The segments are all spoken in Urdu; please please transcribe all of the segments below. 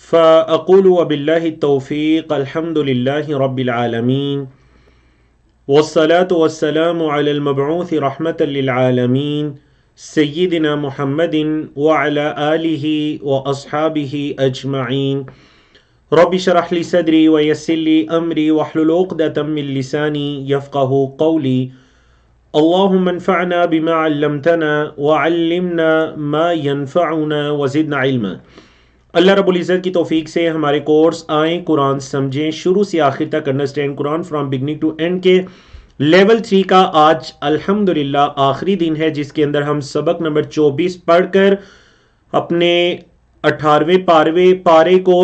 فأقول وبالله التوفيق الحمد لله رب العالمين والصلاة والسلام على المبعوث رحمة للعالمين سيدنا محمد وعلى آله وأصحابه أجمعين رب اشرح لي صدري ويسر لي أمري واحلل عقدة من لساني يفقهوا قولي اللهم انفعنا بما علمتنا وعلمنا ما ينفعنا وزدنا علما۔ اللہ رب العزت کی توفیق سے ہمارے کورس آئیں قرآن سمجھیں شروع سے آخر تک understand Quran from beginning to end کے لیول 3 کا آج الحمدللہ آخری دن ہے، جس کے اندر ہم سبق نمبر 24 پڑھ کر اپنے 18ویں پارے کو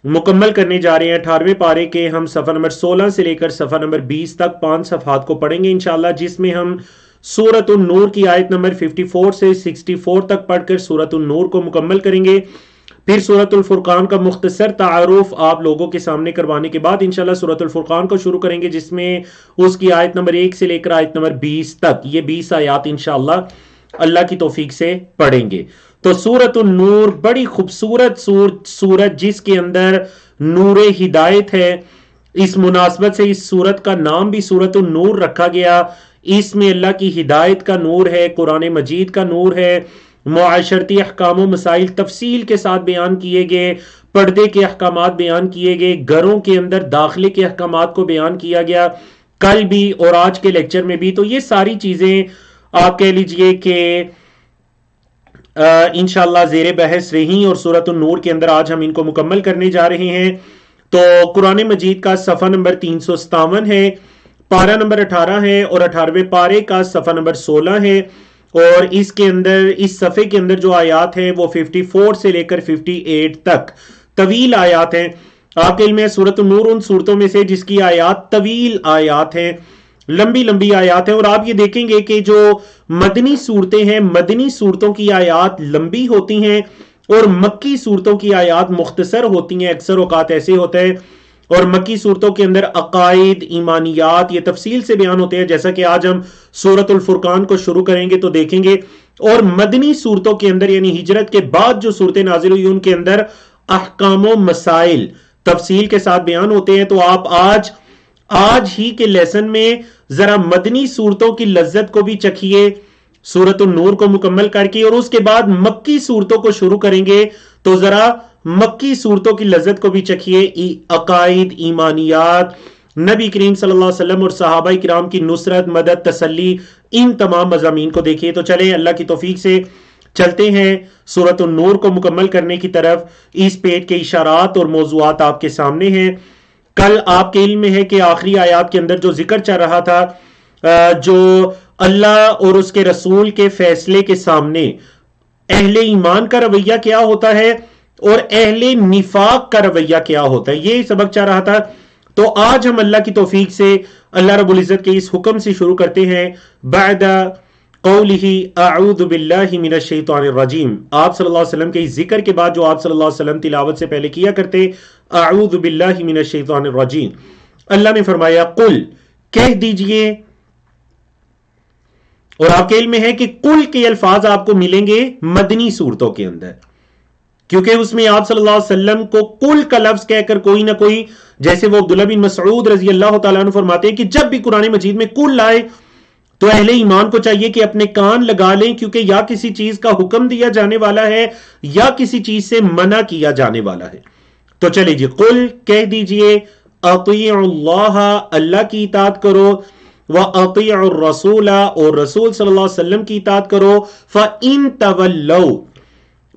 مکمل کرنے جا رہے ہیں۔ 18ویں پارے کے ہم صفحہ نمبر 16 سے لے کر صفحہ نمبر 20 تک 5 صفحات کو پڑھیں گے انشاءاللہ، جس میں ہم سورۃ النور کی آیت نمبر 54 سے 64 تک پڑھ کر سورۃ النور کو مکمل کریں گے۔ پھر سورۃ الفرقان کا مختصر تعارف آپ لوگوں کے سامنے کروانے کے بعد انشاءاللہ سورۃ الفرقان کو شروع کریں گے، جس میں اس کی آیت نمبر 1 سے لے کر آیت نمبر 20 تک یہ 20 آیات انشاءاللہ اللہ کی توفیق سے پڑھیں گے۔ تو سورۃ النور بڑی خوبصورت سورت جس کے اندر نور ہدایت ہے، اس مناسبت سے اس سورت کا نام بھی سورۃ النور رکھا گیا۔ اس میں اللہ کی ہدایت کا نور ہے، قرآن مجید کا نور ہے، معاشرتی احکام و مسائل تفصیل کے ساتھ بیان کیے گئے، پردے کے احکامات بیان کیے گئے، گھروں کے اندر داخلے کے احکامات کو بیان کیا گیا کل بھی اور آج کے لیکچر میں بھی۔ تو یہ ساری چیزیں آپ کہہ لیجئے کہ انشاءاللہ زیر بحث رہیں، اور سورۃ النور کے اندر آج ہم ان کو مکمل کرنے جا رہے ہیں۔ تو قرآن مجید کا صفحہ نمبر 357 ہے، پارہ نمبر 18 ہے، اور 18ویں پارے کا صفحہ نمبر 16 ہے، اور اس کے اندر اس صفحے کے اندر جو آیات ہیں وہ 54 سے لے کر 58 تک طویل آیات ہیں۔ آپ کے علم ہے سورۃ النور ان صورتوں میں سے جس کی آیات طویل آیات ہیں، لمبی آیات ہیں، اور آپ یہ دیکھیں گے کہ جو مدنی صورتیں ہیں، مدنی صورتوں کی آیات لمبی ہوتی ہیں اور مکی صورتوں کی آیات مختصر ہوتی ہیں۔ اکثر اوقات ایسے ہوتا ہے، اور مکی صورتوں کے اندر عقائد، ایمانیات یہ تفصیل سے بیان ہوتے ہیں، جیسا کہ آج ہم سورۃ الفرقان کو شروع کریں گے تو دیکھیں گے۔ اور مدنی صورتوں کے اندر یعنی ہجرت کے بعد جو صورتیں نازل ہوئی ان کے اندر احکام و مسائل تفصیل کے ساتھ بیان ہوتے ہیں۔ تو آپ آج ہی کے لیسن میں ذرا مدنی صورتوں کی لذت کو بھی چکھیے سورۃ النور کو مکمل کر کے، اور اس کے بعد مکی صورتوں کو شروع کریں گے تو ذرا مکی صورتوں کی لذت کو بھی چکھیے۔ عقائد، ایمانیات، نبی کریم صلی اللہ علیہ وسلم اور صحابہ کرام کی نصرت، مدد، تسلی، ان تمام مضامین کو دیکھیے۔ تو چلیں اللہ کی توفیق سے چلتے ہیں سورۃ النور کو مکمل کرنے کی طرف۔ اس پیج کے اشارات اور موضوعات آپ کے سامنے ہیں۔ کل آپ کے علم میں ہے کہ آخری آیات کے اندر جو ذکر چل رہا تھا، جو اللہ اور اس کے رسول کے فیصلے کے سامنے اہل ایمان کا رویہ کیا ہوتا ہے اور اہل نفاق کا رویہ کیا ہوتا ہے، یہ سبق چل رہا تھا۔ تو آج ہم اللہ کی توفیق سے اللہ رب العزت کے اس حکم سے شروع کرتے ہیں، بعد قولہ اعوذ باللہ من الشیطان الرجیم۔ آپ صلی اللہ علیہ وسلم کے اس ذکر کے بعد جو آپ صلی اللہ علیہ وسلم تلاوت سے پہلے کیا کرتے، اعوذ باللہ من الشیطان الرجیم، اللہ نے فرمایا قل، کہہ دیجئے۔ اور آپ کے علم میں ہے کہ قل کے الفاظ آپ کو ملیں گے مدنی صورتوں کے اندر، کیونکہ اس میں آپ صلی اللہ علیہ وسلم کو قل کا لفظ کہہ کر کوئی نہ کوئی، جیسے وہ عبداللہ بن مسعود رضی اللہ تعالیٰ عنہ فرماتے ہیں کہ جب بھی قرآن مجید میں قل آئے تو اہل ایمان کو چاہیے کہ اپنے کان لگا لیں، کیونکہ یا کسی چیز کا حکم دیا جانے والا ہے یا کسی چیز سے منع کیا جانے والا ہے۔ تو چلے جی، قل کہہ دیجئے، اطیعوا اللہ، اللہ کی اطاعت کرو، وَأَطِيعُوا الرَّسُولَ، اور رسول صلی اللہ علیہ وسلم کی اطاعت کرو، فَإِن تَوَلَّوْا،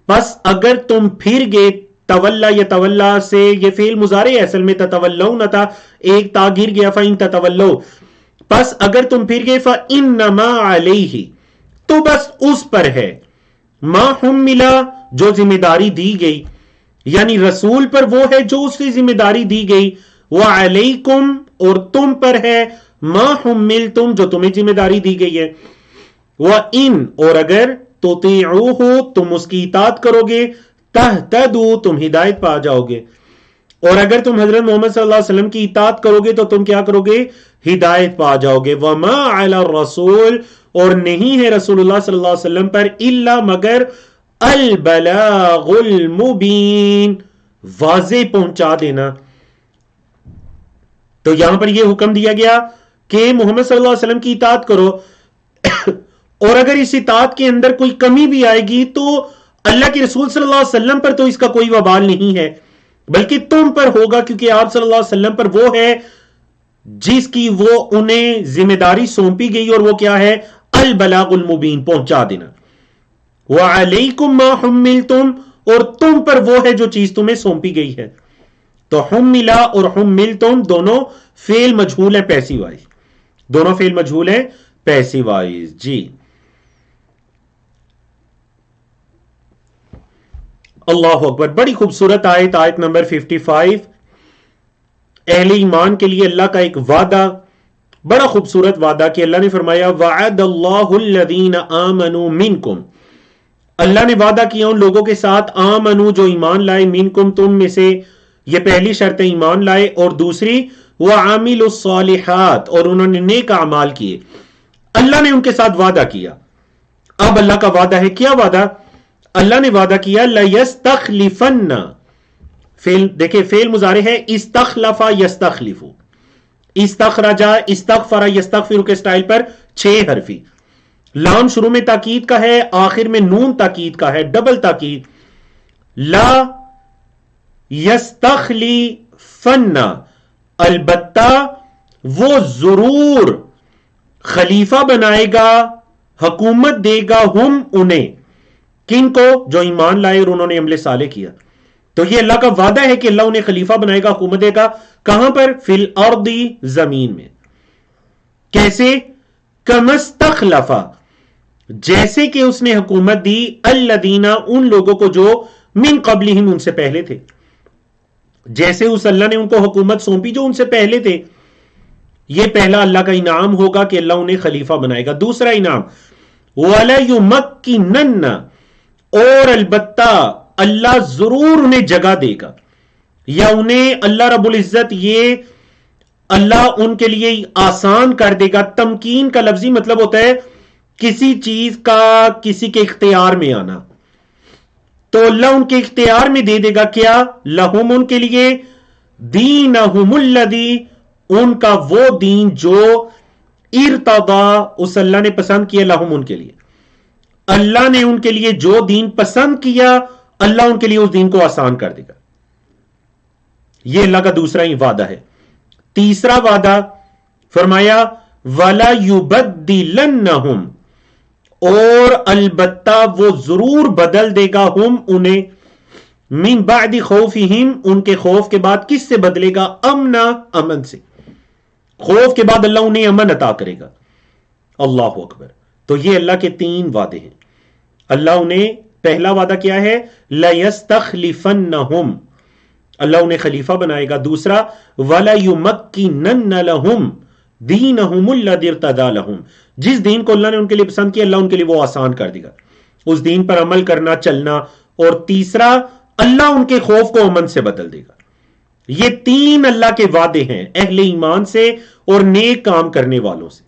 پس اگر تم پھر گئے، تولا یا تولا سے یہ فعل مضارع ہے، اصل میں تتولون تھا، ایک تا گر گیا، فَإِن تَتَوَلَّوْا، پس اگر تم پھر گئے، فَإِنَّمَا عَلَيْهِ، تو بس اس پر ہے، مَا حُمِّلَ، جو ذمہ داری دی گئی، یعنی رسول پر وہ ہے جو اس کی ذمہ داری دی گئی، وَعَلَيْكُمْ، اور تم پر ہے، ما حملتم، جو تمہیں ذمہ داری دی گئی ہے، وَإِن، اور اگر تُطِيعُوهُ، تم اس کی اطاعت کرو گے، تَهْتَدُوا، تم ہدایت پا جاؤ گے، اور اگر تم حضرت محمد صلی اللہ علیہ وسلم کی اطاعت کرو گے تو تم کیا کرو گے؟ ہدایت پا جاؤ گے۔ وَمَا عَلَى الرَّسُولِ، اور نہیں ہے رسول اللہ صلی اللہ علیہ وسلم پر، إِلَّا مگر البلاغ المبین، واضح پہنچا دینا. تو یہاں پر یہ حکم دیا گیا کہ محمد صلی اللہ علیہ وسلم کی اطاعت کرو اور اگر اس اطاعت کے اندر کوئی کمی بھی آئے گی تو اللہ کے رسول صلی اللہ علیہ وسلم پر تو اس کا کوئی وبال نہیں ہے بلکہ تم پر ہوگا, کیونکہ آپ صلی اللہ علیہ وسلم پر وہ ہے جس کی وہ انہیں ذمہ داری سونپی گئی, اور وہ کیا ہے؟ البلاغ المبین, پہنچا دینا. وعلیکم ما حملتم, اور تم پر وہ ہے جو چیز تمہیں سونپی گئی ہے. تو حملا اور حملتم دونوں فعل مجہول ہیں پیسیو وائز, دونوں فعل مجہول ہیں پیسیو وائز. جی اللہ اکبر, بڑی خوبصورت آیت, آیت نمبر 55. اہل ایمان کے لیے اللہ کا ایک وعدہ, بڑا خوبصورت وعدہ کہ اللہ نے فرمایا وعد اللہ الذین آمنوا منکم, اللہ نے وعدہ کیا ان لوگوں کے ساتھ, آمنو جو ایمان لائے, منکم تم میں سے, یہ پہلی شرط ایمان لائے, اور دوسری وعاملوا الصالحات, اور انہوں نے نیک اعمال کیے. اللہ نے ان کے ساتھ وعدہ کیا. اب اللہ کا وعدہ ہے, کیا وعدہ؟ اللہ نے وعدہ کیا لَيَسْتَخْلِفَنَّ, فعل دیکھیں فعل مضارع ہے, استخلف یستخلف, استخرجا استغفر یستغفر کے سٹائل پر 6 حرفی. لام شروع میں تاکید کا ہے, آخر میں نون تاکید کا ہے, ڈبل تاکید. لا یستخلفن, البتہ وہ ضرور خلیفہ بنائے گا, حکومت دے گا, ہم انہیں, کن کو؟ جو ایمان لائے اور انہوں نے عمل صالح کیا. تو یہ اللہ کا وعدہ ہے کہ اللہ انہیں خلیفہ بنائے گا, حکومت دے گا. کہاں پر؟ فی الارض, زمین میں. کیسے؟ کما استخلف, جیسے کہ اس نے حکومت دی, الذین, ان لوگوں کو جو من قبلہم, ان سے پہلے تھے. جیسے اس اللہ نے ان کو حکومت سونپی جو ان سے پہلے تھے. یہ پہلا اللہ کا انعام ہوگا کہ اللہ انہیں خلیفہ بنائے گا. دوسرا انعام وَلَيُمَكِّنَنَّ, اور البتہ اللہ ضرور انہیں جگہ دے گا, یا انہیں اللہ رب العزت یہ اللہ ان کے لیے آسان کر دے گا. تمکین کا لفظی مطلب ہوتا ہے کسی چیز کا کسی کے اختیار میں آنا. تو اللہ ان کے اختیار میں دے دے گا کیا؟ لہم, ان کے لیے, دینہم الذی, ان کا وہ دین جو ارتضی, اس اللہ نے پسند کیا, لہم, ان کے لیے. اللہ نے ان کے لیے جو دین پسند کیا, اللہ ان کے لیے اس دین کو آسان کر دے گا. یہ اللہ کا دوسرا ہی وعدہ ہے. تیسرا وعدہ فرمایا وَلَا يُبَدِّلَنَّهُمْ, اور البتہ وہ ضرور بدل دے گا, ہم انہیں, من بعد خوفہم, ان کے خوف کے بعد. کس سے بدلے گا؟ امنا, امن سے. خوف کے بعد اللہ انہیں امن عطا کرے گا. اللہ اکبر. تو یہ اللہ کے 3 وعدے ہیں. اللہ انہیں, پہلا وعدہ کیا ہے؟ لَيَسْتَخْلِفَنَّهُمْ, اللہ انہیں خلیفہ بنائے گا. دوسرا وَلَيُمَكِّنَنَّ لَهُمْ دِينَهُمُ الَّذِي ارْتَضَىٰ لَهُمْ, جس دین کو اللہ نے ان کے لیے پسند کیا, اللہ ان کے لیے وہ آسان کر دے گا, اس دین پر عمل کرنا, چلنا. اور تیسرا اللہ ان کے خوف کو امن سے بدل دے گا. یہ 3 اللہ کے وعدے ہیں اہل ایمان سے اور نیک کام کرنے والوں سے.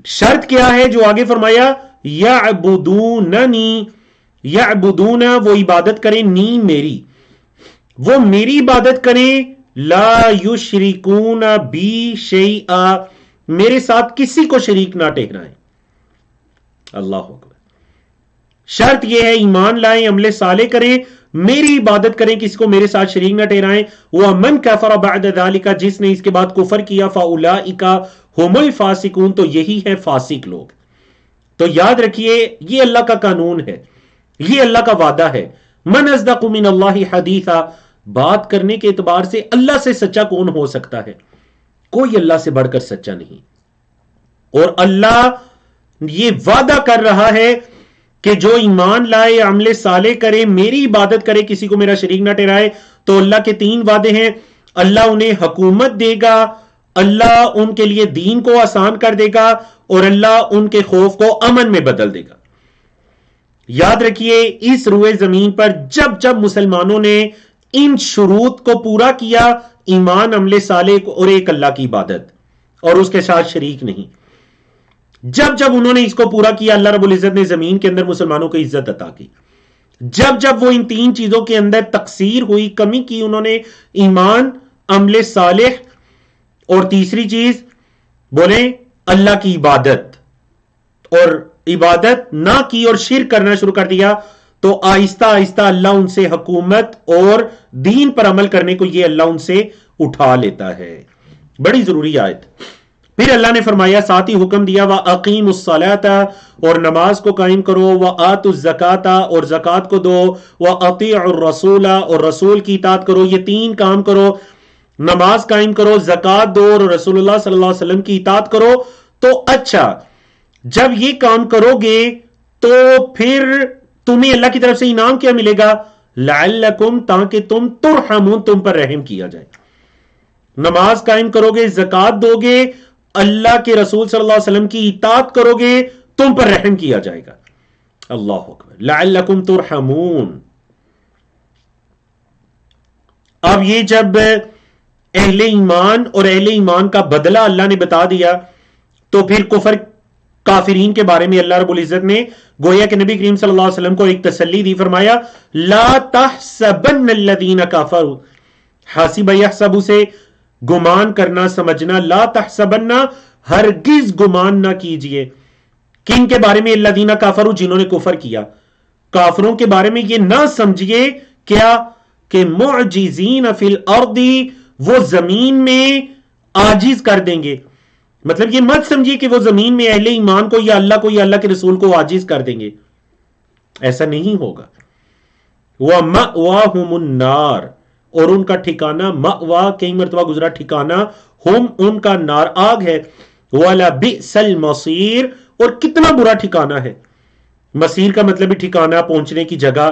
شرط کیا ہے جو آگے فرمایا یعبدوننی, یعبدون, وہ عبادت کریں, نی, میری, وہ میری عبادت کریں, لا یشرکون بی شیئا, میرے ساتھ کسی کو شریک نہ ٹھہرائیں. اللہ اکبر. شرط یہ ہے ایمان لائیں, عمل صالح کریں, میری عبادت کریں, کسی کو میرے ساتھ شریک نہ ٹھہرائیں. وَمَنْ كَفَرَ بَعْدَ ذَلِكَ, جس نے اس کے بعد کفر کیا, فَأُولَئِكَ هُمُ الْفَاسِقُونَ, تو یہی ہے فاسق لوگ. تو یاد رکھیے یہ اللہ کا قانون ہے, یہ اللہ کا وعدہ ہے. من اصدق من اللہ حدیثا, بات کرنے کے اعتبار سے اللہ سے سچا کون ہو سکتا ہے؟ کوئی اللہ سے بڑھ کر سچا نہیں. اور اللہ یہ وعدہ کر رہا ہے کہ جو ایمان لائے, عمل صالح کرے, میری عبادت کرے, کسی کو میرا شریک نہ ٹھہرائے. تو اللہ کے 3 وعدے ہیں. اللہ انہیں حکومت دے گا, اللہ ان کے لیے دین کو آسان کر دے گا, اور اللہ ان کے خوف کو امن میں بدل دے گا. یاد رکھیے اس روئے زمین پر جب جب مسلمانوں نے ان شروط کو پورا کیا, ایمان, عمل صالح اور ایک اللہ کی عبادت اور اس کے ساتھ شریک نہیں, جب جب انہوں نے اس کو پورا کیا, اللہ رب العزت نے زمین کے اندر مسلمانوں کو عزت عطا کی. جب جب وہ ان تین چیزوں کے اندر تقصیر ہوئی، کمی کی انہوں نے، ایمان، عمل صالح، اور تیسری چیز بولیں اللہ کی عبادت، اور عبادت نہ کی اور شرک کرنا شروع کر دیا، تو آہستہ آہستہ اللہ ان سے حکومت اور دین پر عمل کرنے کو یہ اللہ ان سے اٹھا لیتا ہے۔ بڑی ضروری آیت۔ پھر اللہ نے فرمایا، ساتھ ہی حکم دیا، وَأَقِيمُوا الصَّلَاةَ، اور نماز کو قائم کرو، وَآتُوا الزَّكَاةَ، اور زکات کو دو، وَأَطِيعُوا الرَّسُولَ، اور رسول کی اطاعت کرو۔ یہ تین کام کرو، نماز قائم کرو، زکات دو، اور رسول اللہ صلی اللہ علیہ وسلم کی اطاعت کرو۔ تو اچھا، جب یہ کام کرو گے تو پھر تمہیں اللہ کی طرف سے انعام کیا ملے گا؟ لعلکم، تاکہ تم ترحمون، تم پر رحم کیا جائے۔ نماز قائم کرو گے، زکات دو گے، اللہ کے رسول صلی اللہ علیہ وسلم کی اطاعت کرو گے، تم پر رحم کیا جائے گا۔ اللہ اکبر، لعلکم ترحمون۔ اب یہ جب اہل ایمان اور اہل ایمان کا بدلہ اللہ نے بتا دیا، تو پھر کفر کافرین کے بارے میں اللہ رب العزت نے گویا کہ نبی کریم صلی اللہ علیہ وسلم کو ایک تسلی دی، فرمایا لا تحسبن الذین کفروا، حاسب یحسب سے گمان کرنا، سمجھنا، لا تحسبن، ہرگز گمان نہ کیجئے۔ کن کے بارے میں؟ الذین کفروا، جنہوں نے کفر کیا۔ کافروں کے بارے میں یہ نہ سمجھئے کیا کہ معجزین فی الارض، وہ زمین میں عاجز کر دیں گے۔ مطلب یہ مت سمجھیے کہ وہ زمین میں اہل ایمان کو یا اللہ کو یا اللہ کے رسول کو عاجز کر دیں گے، ایسا نہیں ہوگا۔ وَمَأْوَاهُمُ النَّارُ، اور ان کا ٹھکانہ، مأوا کئی مرتبہ گزرا ٹھکانہ، ہم ان کا نار، آگ ہے، وَلَبِئْسَ الْمَصِيرُ، اور کتنا برا ٹھکانہ ہے۔ مصیر کا مطلب بھی ٹھکانہ، پہنچنے کی جگہ،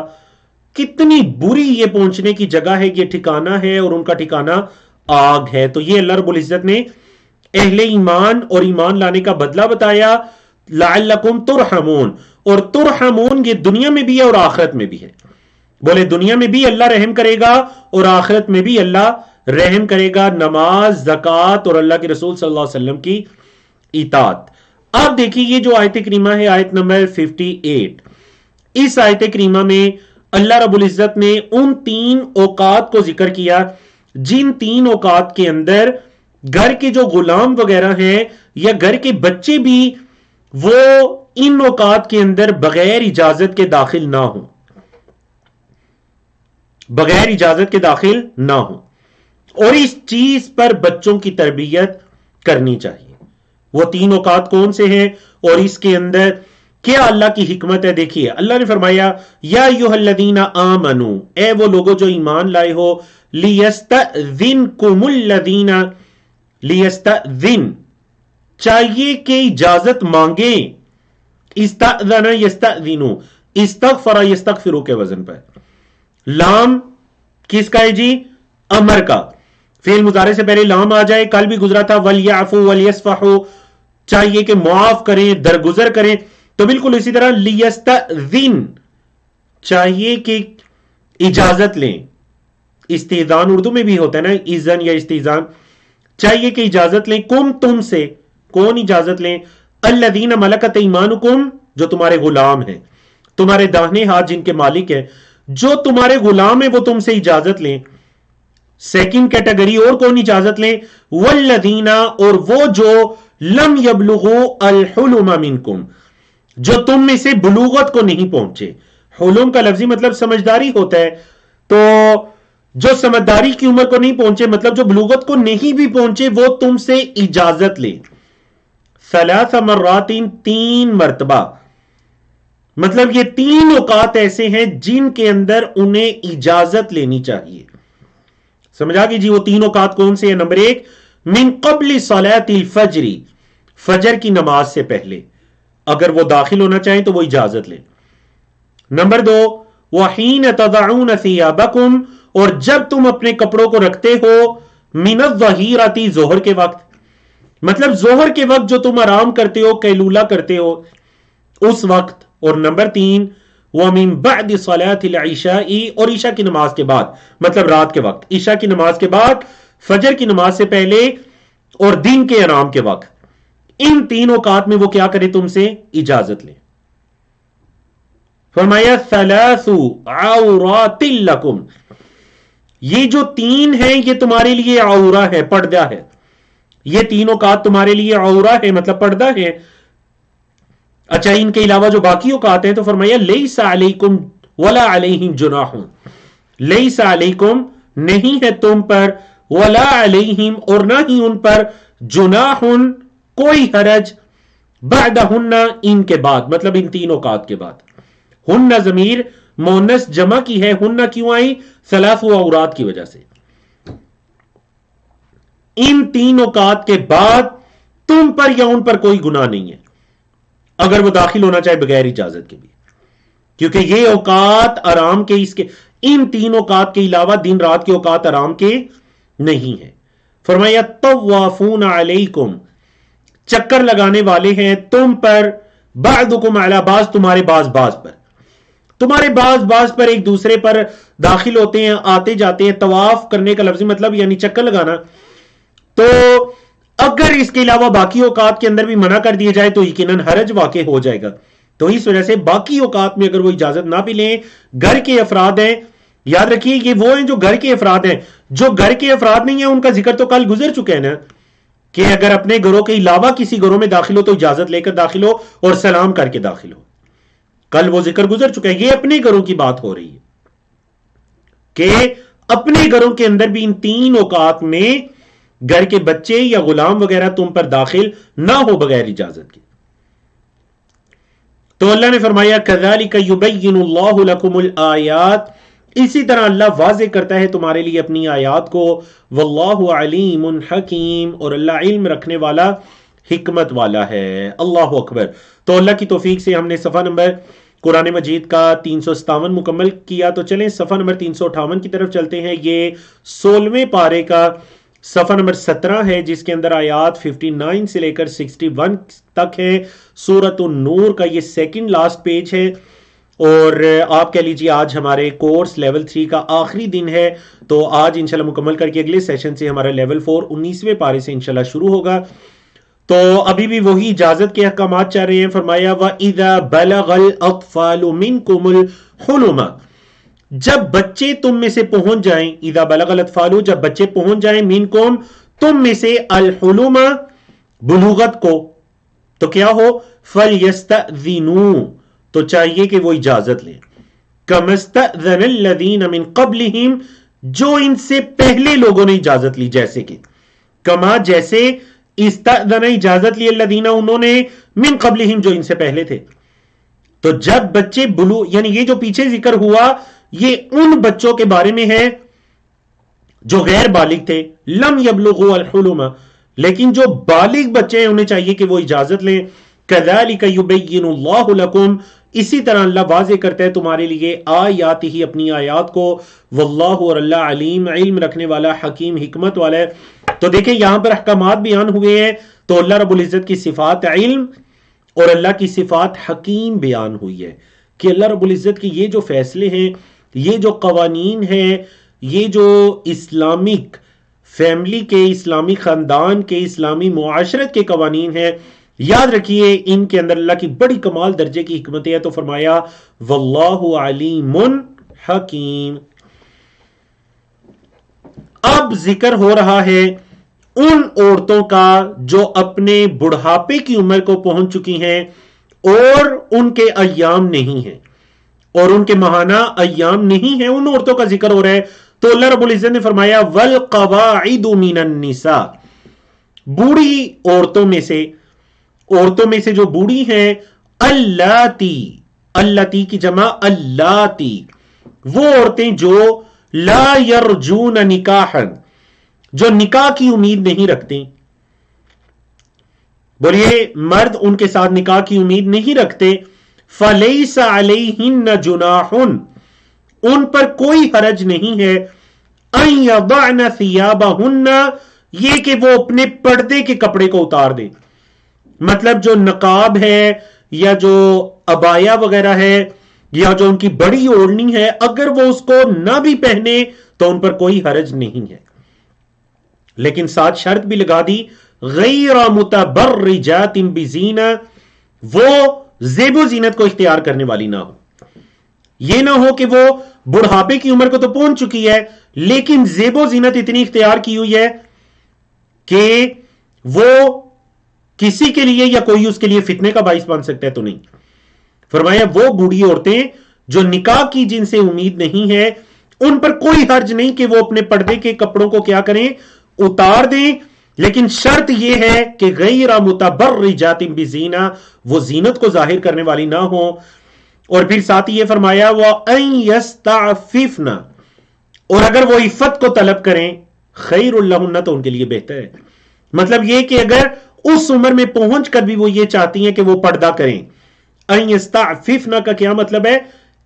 کتنی بری یہ پہنچنے کی جگہ ہے، یہ ٹھکانہ ہے، اور ان کا ٹھکانہ آگ ہے۔ تو یہ اللہ رب العزت نے اہل ایمان اور ایمان لانے کا بدلہ بتایا، لعلکم ترحمون، اور ترحمون یہ دنیا میں بھی ہے اور آخرت میں بھی ہے۔ بولے دنیا میں بھی اللہ رحم کرے گا اور آخرت میں بھی اللہ رحم کرے گا، نماز، زکات اور اللہ کے رسول صلی اللہ علیہ وسلم کی اطاعت۔ آپ دیکھیے یہ جو آیت کریمہ ہے، آیت نمبر 58، اس آیت کریمہ میں اللہ رب العزت نے ان تین اوقات کو ذکر کیا جن تین اوقات کے اندر گھر کے جو غلام وغیرہ ہیں یا گھر کے بچے بھی وہ ان اوقات کے اندر بغیر اجازت کے داخل نہ ہوں، بغیر اجازت کے داخل نہ ہوں، اور اس چیز پر بچوں کی تربیت کرنی چاہیے۔ وہ تین اوقات کون سے ہیں اور اس کے اندر کیا اللہ کی حکمت ہے؟ دیکھیے اللہ نے فرمایا یا ایھا الذین آمنو، اے وہ لوگوں جو ایمان لائے ہو، لیستأذنکم الذین، لیستأذن چاہیے کہ اجازت مانگیں، استأذن یستأذنو، استغفر یستغفرو کے وزن پر۔ لام کس کا ہے جی؟ امر کا، فعل مضارع سے پہلے لام آ جائے، کل بھی گزرا تھا ولیعفو ولیصفحو، چاہیے کہ معاف کریں، درگزر کریں، تو بالکل اسی طرح لیستأذن چاہیے کہ اجازت لیں۔ استئذان اردو میں بھی ہوتا ہے نا، اذن یا استئذان، چاہیے کہ اجازت لیں، کم تم سے، کون اجازت لیں؟ الذین ملکت ایمانکم، جو تمہارے غلام ہیں، تمہارے داہنے ہاتھ جن کے مالک ہیں، جو تمہارے غلام ہیں وہ تم سے اجازت لیں۔ سیکنڈ کیٹیگری اور کون اجازت لیں؟ والذین، اور وہ جو لم یبلغوا الحلم منکم، جو تم میں سے بلوغت کو نہیں پہنچے۔ حلم کا لفظی مطلب سمجھداری ہوتا ہے، تو جو سمجھداری کی عمر کو نہیں پہنچے، مطلب جو بلوغت کو نہیں بھی پہنچے، وہ تم سے اجازت لیں۔ ثلاث مرات، تین مرتبہ، مطلب یہ تین اوقات ایسے ہیں جن کے اندر انہیں اجازت لینی چاہیے۔ سمجھا کہ جی وہ تین اوقات کون سے ہیں؟ نمبر ایک، من قبل صلاۃ الفجر، فجر کی نماز سے پہلے اگر وہ داخل ہونا چاہیں تو وہ اجازت لیں۔ نمبر دو، وحین تضعون ثیابکم، اور جب تم اپنے کپڑوں کو رکھتے ہو، من الظہیرۃ، ظہر کے وقت، مطلب ظہر کے وقت جو تم آرام کرتے ہو، قیلولہ کرتے ہو، اس وقت۔ اور نمبر تین، وَمِن بَعْدِ صَلَاةِ الْعِشَاءِ، اور عشاء کی نماز کے بعد، مطلب رات کے وقت، عشاء کی نماز کے بعد، فجر کی نماز سے پہلے اور دن کے آرام کے وقت، ان تین اوقات میں وہ کیا کرے؟ تم سے اجازت لیں۔ فرمایا ثلاث عورات لکم، یہ جو تین ہیں یہ تمہارے لیے عورہ ہے، پردہ ہے، یہ تین اوقات تمہارے لیے عورہ ہے مطلب پردہ ہے۔ اچھا ان کے علاوہ جو باقی اوقات ہیں تو فرمایا لیس علیکم ولا علیہم جناح، لیس علیکم نہیں ہے تم پر، ولا علیہم اور نہ ہی ان پر، جناح کوئی حرج، بعدہن ان کے بعد مطلب ان تین اوقات کے بعد۔ ہن ضمیر مؤنث جمع کی ہے، ہن کیوں آئی؟ ثلاث عورات کی وجہ سے۔ ان تین اوقات کے بعد تم پر یا ان پر کوئی گناہ نہیں ہے اگر وہ داخل ہونا چاہے بغیر اجازت کے بھی، کیونکہ یہ اوقات آرام کے، اس کے ان تین اوقات کے علاوہ دن رات کے اوقات آرام کے نہیں ہیں۔ فرمایا طوافون علیکم، چکر لگانے والے ہیں تم پر، بعضکم علی بعض، تمہارے بعض پر، تمہارے بعض پر ایک دوسرے پر داخل ہوتے ہیں، آتے جاتے ہیں۔ طواف کرنے کا لفظی مطلب یعنی چکر لگانا، تو اگر اس کے علاوہ باقی اوقات کے اندر بھی منع کر دیا جائے تو یقیناً حرج واقع ہو جائے گا، تو اس وجہ سے باقی اوقات میں اگر وہ اجازت نہ بھی لیں، گھر کے افراد ہیں، یاد رکھیے یہ وہ ہیں جو گھر کے افراد ہیں، جو گھر کے افراد نہیں ہیں ان کا ذکر تو کل گزر چکا ہے نا، کہ اگر اپنے گھروں کے علاوہ کسی گھروں میں داخل ہو تو اجازت لے کر داخل ہو اور سلام کر کے داخل ہو، کل وہ ذکر گزر چکا ہے۔ یہ اپنے گھروں کی بات ہو رہی ہے کہ اپنے گھروں کے اندر بھی ان تین اوقات میں گھر کے بچے یا غلام وغیرہ تم پر داخل نہ ہو بغیر اجازت کے۔ تو اللہ نے فرمایا کذالک یبین اللہ لکم الآیات، اسی طرح اللہ واضح کرتا ہے تمہارے لیے اپنی آیات کو، واللہ علیم حکیم، اور اللہ علم رکھنے والا حکمت والا ہے۔ اللہ اکبر۔ تو اللہ کی توفیق سے ہم نے صفحہ نمبر قرآن مجید کا 357 مکمل کیا، تو چلیں صفحہ نمبر 358 کی طرف چلتے ہیں۔ یہ 16ویں پارے کا صفحہ نمبر 17 ہے، جس کے اندر آیات 59 سے لے کر 61 تک ہے۔ سورۃ النور کا یہ سیکنڈ لاسٹ پیج ہے، اور آپ کہہ لیجیے آج ہمارے کورس لیول 3 کا آخری دن ہے، تو آج انشاءاللہ مکمل کر کے اگلے سیشن سے ہمارا لیول 4 19ویں پارے سے انشاءاللہ شروع ہوگا۔ تو ابھی بھی وہی اجازت کے احکامات چل رہے ہیں۔ فرمایا وَإِذَا بَلَغَ الْأَطْفَالُ مِنْكُمُ الْحُلُمَ، جب بچے تم میں سے پہنچ جائیں، اذا بلغ الاطفال، جب بچے پہنچ جائیں، منکم تم میں سے، الحلم بلوغت کو، تو کیا ہو؟ فلیستأذنوا، تو چاہیے کہ وہ اجازت لیں، کما استأذن الذین من قبلہم، جو ان سے پہلے لوگوں نے اجازت لی، جیسے کہ کما جیسے استأذن اجازت لی الذین انہوں نے، من قبلہم جو ان سے پہلے تھے۔ تو جب بچے یعنی یہ جو پیچھے ذکر ہوا یہ ان بچوں کے بارے میں ہے جو غیر بالغ تھے، لم یبلغوا الحلم، لیکن جو بالغ بچے ہیں انہیں چاہیے کہ وہ اجازت لیں۔ کذالک یبین اللہ لکم، اسی طرح اللہ واضح کرتا ہے تمہارے لیے آیات ہی اپنی آیات کو، واللہ اور اللہ علیم علم رکھنے والا، حکیم حکمت والا ہے۔ تو دیکھیں یہاں پر احکامات بیان ہوئے ہیں، تو اللہ رب العزت کی صفات علم اور اللہ کی صفات حکیم بیان ہوئی ہے، کہ اللہ رب العزت کی یہ جو فیصلے ہیں، یہ جو قوانین ہیں، یہ جو اسلامک فیملی کے، اسلامی خاندان کے، اسلامی معاشرت کے قوانین ہیں، یاد رکھیے ان کے اندر اللہ کی بڑی کمال درجے کی حکمتیں ہیں۔ تو فرمایا واللہ علیم حکیم۔ اب ذکر ہو رہا ہے ان عورتوں کا جو اپنے بڑھاپے کی عمر کو پہنچ چکی ہیں اور ان کے ایام نہیں ہیں، اور ان کے ماہانہ ایام نہیں ہیں، ان عورتوں کا ذکر ہو رہا ہے۔ تو اللہ رب العزت نے فرمایا والقواعد من النساء، بوڑھی عورتوں میں سے جو بوڑھی ہیں، اللاتی کی جمع اللاتی، وہ عورتیں جو لا یرجون نکاحا، جو نکاح کی امید نہیں رکھتے۔ بولیے مرد ان کے ساتھ نکاح کی امید نہیں رکھتے، فَلَيْسَ عَلَيْهِنَّ جُنَاحٌ، ان پر کوئی حرج نہیں ہے، أَن يَضَعْنَ ثِيَابَهُنَّ، یہ کہ وہ اپنے پردے کے کپڑے کو اتار دیں، مطلب جو نقاب ہے یا جو عبایا وغیرہ ہے یا جو ان کی بڑی اوڑھنی ہے، اگر وہ اس کو نہ بھی پہنے تو ان پر کوئی حرج نہیں ہے، لیکن ساتھ شرط بھی لگا دی، غیر متبرجات بزینہ، وہ زیب و زینت کو اختیار کرنے والی نہ ہو۔ یہ نہ ہو کہ وہ بڑھاپے کی عمر کو تو پہنچ چکی ہے لیکن زیب و زینت اتنی اختیار کی ہوئی ہے کہ وہ کسی کے لیے یا کوئی اس کے لیے فتنے کا باعث بن سکتا ہے تو نہیں. فرمایا وہ بوڑھی عورتیں جو نکاح کی جن سے امید نہیں ہے ان پر کوئی حرج نہیں کہ وہ اپنے پردے کے کپڑوں کو کیا کریں, اتار دیں, لیکن شرط یہ ہے کہ غیر متبرجات بزینہ, وہ زینت کو ظاہر کرنے والی نہ ہو. اور پھر ساتھ ہی یہ فرمایا وَأَن يَسْتَعْفِفْنَ, اور اگر وہ عفت کو طلب کریں خیر لہن, تو ان کے لیے بہتر ہے. مطلب یہ کہ اگر اس عمر میں پہنچ کر بھی وہ یہ چاہتی ہیں کہ وہ پردہ کریں, ان يستعففن کا کیا مطلب ہے,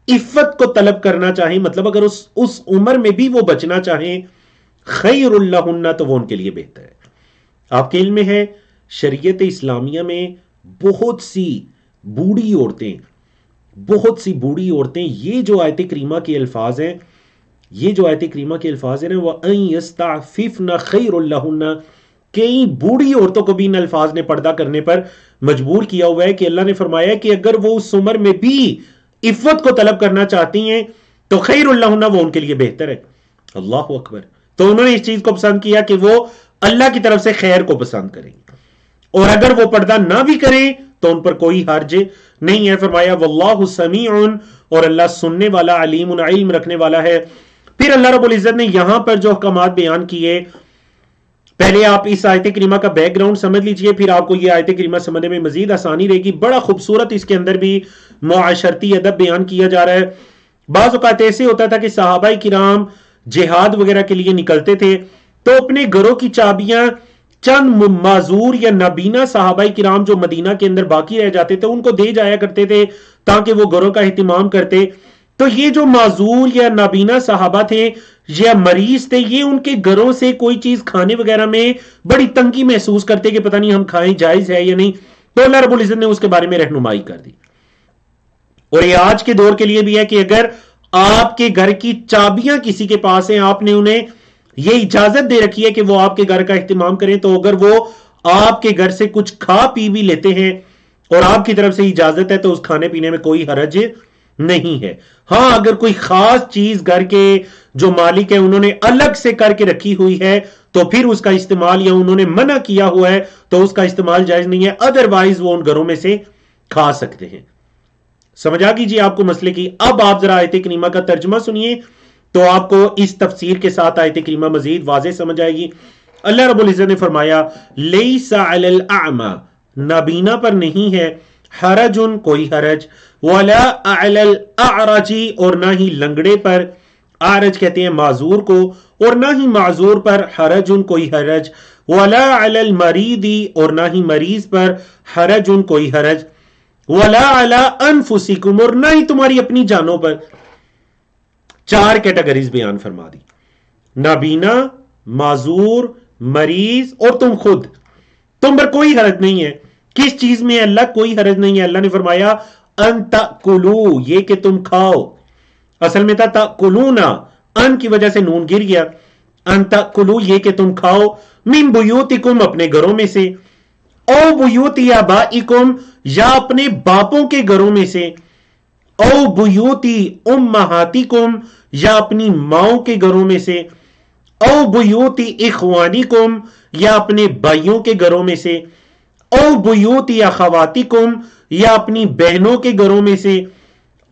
عفت کو طلب کرنا چاہیں, مطلب اگر اس عمر میں بھی وہ بچنا چاہیں خیر لہن, تو وہ ان کے لیے بہتر ہے. آپ کے علم میں ہے شریعت اسلامیہ میں بہت سی بوڑھی عورتیں یہ جو آیت کریمہ کے الفاظ ہیں نا, وَأَن يَسْتَعْفِفْنَ خَيْرٌ لَهُنَّ, کئی بوڑھی عورتوں کو بھی ان الفاظ نے پردہ کرنے پر مجبور کیا ہوا ہے کہ اللہ نے فرمایا کہ اگر وہ اس عمر میں بھی عفت کو طلب کرنا چاہتی ہیں تو خیر لہن, وہ ان کے لیے بہتر ہے. اللہ اکبر. تو انہوں نے اس چیز کو پسند کیا کہ وہ اللہ کی طرف سے خیر کو پسند کریں, اور اگر وہ پردہ نہ بھی کریں تو ان پر کوئی حرج نہیں ہے. فرمایا واللہ سمیع, اور اللہ سننے والا, علیم, علم رکھنے والا ہے. پھر اللہ رب العزت نے یہاں پر جو احکامات بیان کیے, پہلے آپ اس آیت کریمہ کا بیک گراؤنڈ سمجھ لیجئے, پھر آپ کو یہ آیت کریمہ سمجھنے میں مزید آسانی رہے گی. بڑا خوبصورت اس کے اندر بھی معاشرتی ادب بیان کیا جا رہا ہے. بعض اوقات ایسے ہوتا تھا کہ صحابہ کرام جہاد وغیرہ کے لیے نکلتے تھے تو اپنے گھروں کی چابیاں چند معذور یا نابینا صحابہ کرام جو مدینہ کے اندر باقی رہ جاتے تھے ان کو دے جایا کرتے تھے تاکہ وہ گھروں کا اہتمام کرتے. تو یہ جو معذور یا نابینا صحابہ تھے یا مریض تھے, یہ ان کے گھروں سے کوئی چیز کھانے وغیرہ میں بڑی تنگی محسوس کرتے کہ پتہ نہیں ہم کھائیں جائز ہے یا نہیں. تو اللہ رب العزت نے اس کے بارے میں رہنمائی کر دی. اور یہ آج کے دور کے لیے بھی ہے کہ اگر آپ کے گھر کی چابیاں کسی کے پاس ہیں, آپ نے انہیں یہ اجازت دے رکھی ہے کہ وہ آپ کے گھر کا اہتمام کریں, تو اگر وہ آپ کے گھر سے کچھ کھا پی بھی لیتے ہیں اور آپ کی طرف سے اجازت ہے تو اس کھانے پینے میں کوئی حرج نہیں ہے. ہاں اگر کوئی خاص چیز گھر کے جو مالک ہیں انہوں نے الگ سے کر کے رکھی ہوئی ہے تو پھر اس کا استعمال, یا انہوں نے منع کیا ہوا ہے تو اس کا استعمال جائز نہیں ہے, ادروائز وہ ان گھروں میں سے کھا سکتے ہیں. سمجھ آ گئی جی آپ کو مسئلے کی. اب آپ ذرا آیت کریمہ کا ترجمہ سنیے تو آپ کو اس تفسیر کے ساتھ آیت کریمہ مزید واضح سمجھ آئے گی. اللہ رب العزت نے فرمایا لیس علی الاعمى, نابینا پر نہیں ہے, حرج, کوئی حرج, ولا علی الاعرج, اور نہ ہی لنگڑے پر, اعرج کہتے ہیں معذور کو, اور نہ ہی معذور پر حرج, کوئی حرج, ولا علی المریض, اور نہ ہی مریض پر حرج, کوئی حرج, ولا علی انفسکم, اور نہ ہی تمہاری اپنی جانوں پر. 4 کیٹیگریز بیان فرما دی, نابینا, معذور, مریض اور تم خود, تم پر کوئی حرج نہیں ہے. کس چیز میں اللہ کوئی حرج نہیں ہے؟ اللہ نے فرمایا ان تاکلو, یہ کہ تم کھاؤ. اصل میں تھا تاکلونا, ان کی وجہ سے نون گر گیا. ان تاکلو, یہ کہ تم کھاؤ, من بیوتکم, اپنے گھروں میں سے, او بیوت آبائکم, یا اپنے باپوں کے گھروں میں سے, او بیوتی امہاتکم, یا اپنی ماؤں کے گھروں میں سے, او بیوتی اخوانکم, یا اپنے بھائیوں کے گھروں میں سے, او بیوتی اخواتکم, یا اپنی بہنوں کے گھروں میں سے,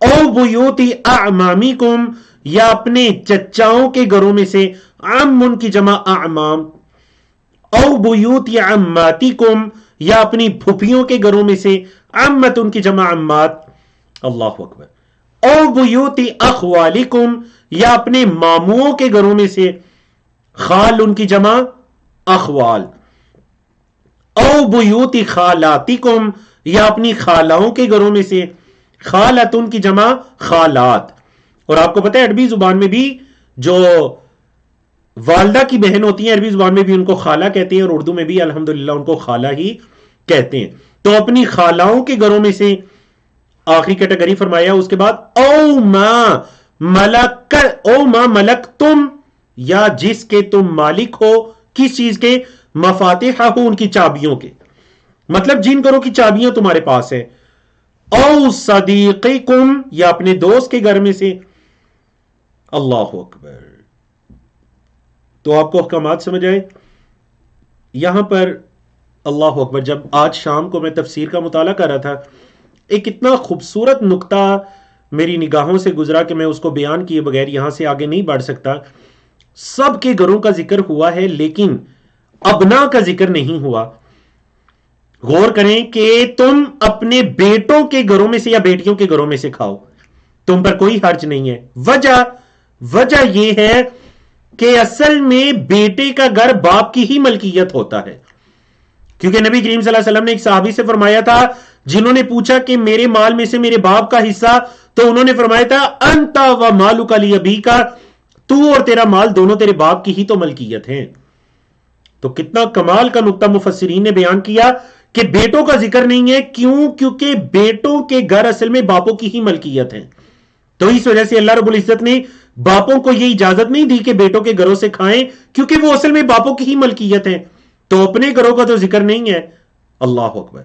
او بیوتی اعمامکم, یا اپنے چچاؤں کے گھروں میں سے, عم ان کی جمع اعمام, او بیوتی عماتکم, یا اپنی پھپھیوں کے گھروں میں سے, عمت ان کی جمع عمات. اللہ اکبر. او بیوتی اخوالکم, یا اپنے ماموں کے گھروں میں سے, خال ان کی جمع اخوال. او بیوتی خالاتکم, یا اپنی خالاؤں کے گھروں میں سے, خالت ان کی جمع خالات. اور آپ کو پتہ ہے عربی زبان میں بھی جو والدہ کی بہن ہوتی ہیں عربی زبان میں بھی ان کو خالہ کہتے ہیں, اور اردو میں بھی الحمدللہ ان کو خالہ ہی کہتے ہیں. تو اپنی خالاؤں کے گھروں میں سے آخری کیٹیگری فرمایا. اس کے بعد او ما ملک تم, یا جس کے تم مالک ہو. کس چیز کے؟ مفاتیح ہو, ان کی چابیوں کے, مطلب جن گھروں کی چابیاں تمہارے پاس ہیں. او صدیقکم یا اپنے دوست کے گھر میں سے. اللہ اکبر. تو آپ کو احکامات سمجھ آئے یہاں پر. اللہ اکبر. جب آج شام کو میں تفسیر کا مطالعہ کر رہا تھا ایک اتنا خوبصورت نقطہ میری نگاہوں سے گزرا کہ میں اس کو بیان کیے بغیر یہاں سے آگے نہیں بڑھ سکتا. سب کے گھروں کا ذکر ہوا ہے لیکن ابنا کا ذکر نہیں ہوا. غور کریں کہ تم اپنے بیٹوں کے گھروں میں سے یا بیٹیوں کے گھروں میں سے کھاؤ, تم پر کوئی حرج نہیں ہے. وجہ یہ ہے کہ اصل میں بیٹے کا گھر باپ کی ہی ملکیت ہوتا ہے, کیونکہ نبی کریم صلی اللہ علیہ وسلم نے ایک صحابی سے فرمایا تھا جنہوں نے پوچھا کہ میرے مال میں سے میرے باپ کا حصہ, تو انہوں نے فرمایا تھا انت و مالک لابیک, تو اور تیرا مال دونوں تیرے باپ کی ہی تو ملکیت ہیں. تو کتنا کمال کا نقطہ مفسرین نے بیان کیا کہ بیٹوں کا ذکر نہیں ہے. کیوں؟ کیونکہ بیٹوں کے گھر اصل میں باپوں کی ہی ملکیت ہیں. تو اس وجہ سے اللہ رب العزت نے باپوں کو یہ اجازت نہیں دی کہ بیٹوں کے گھروں سے کھائیں, کیونکہ وہ اصل میں باپوں کی ہی ملکیت ہیں. تو اپنے گھروں کا تو ذکر نہیں ہے. اللہ اکبر.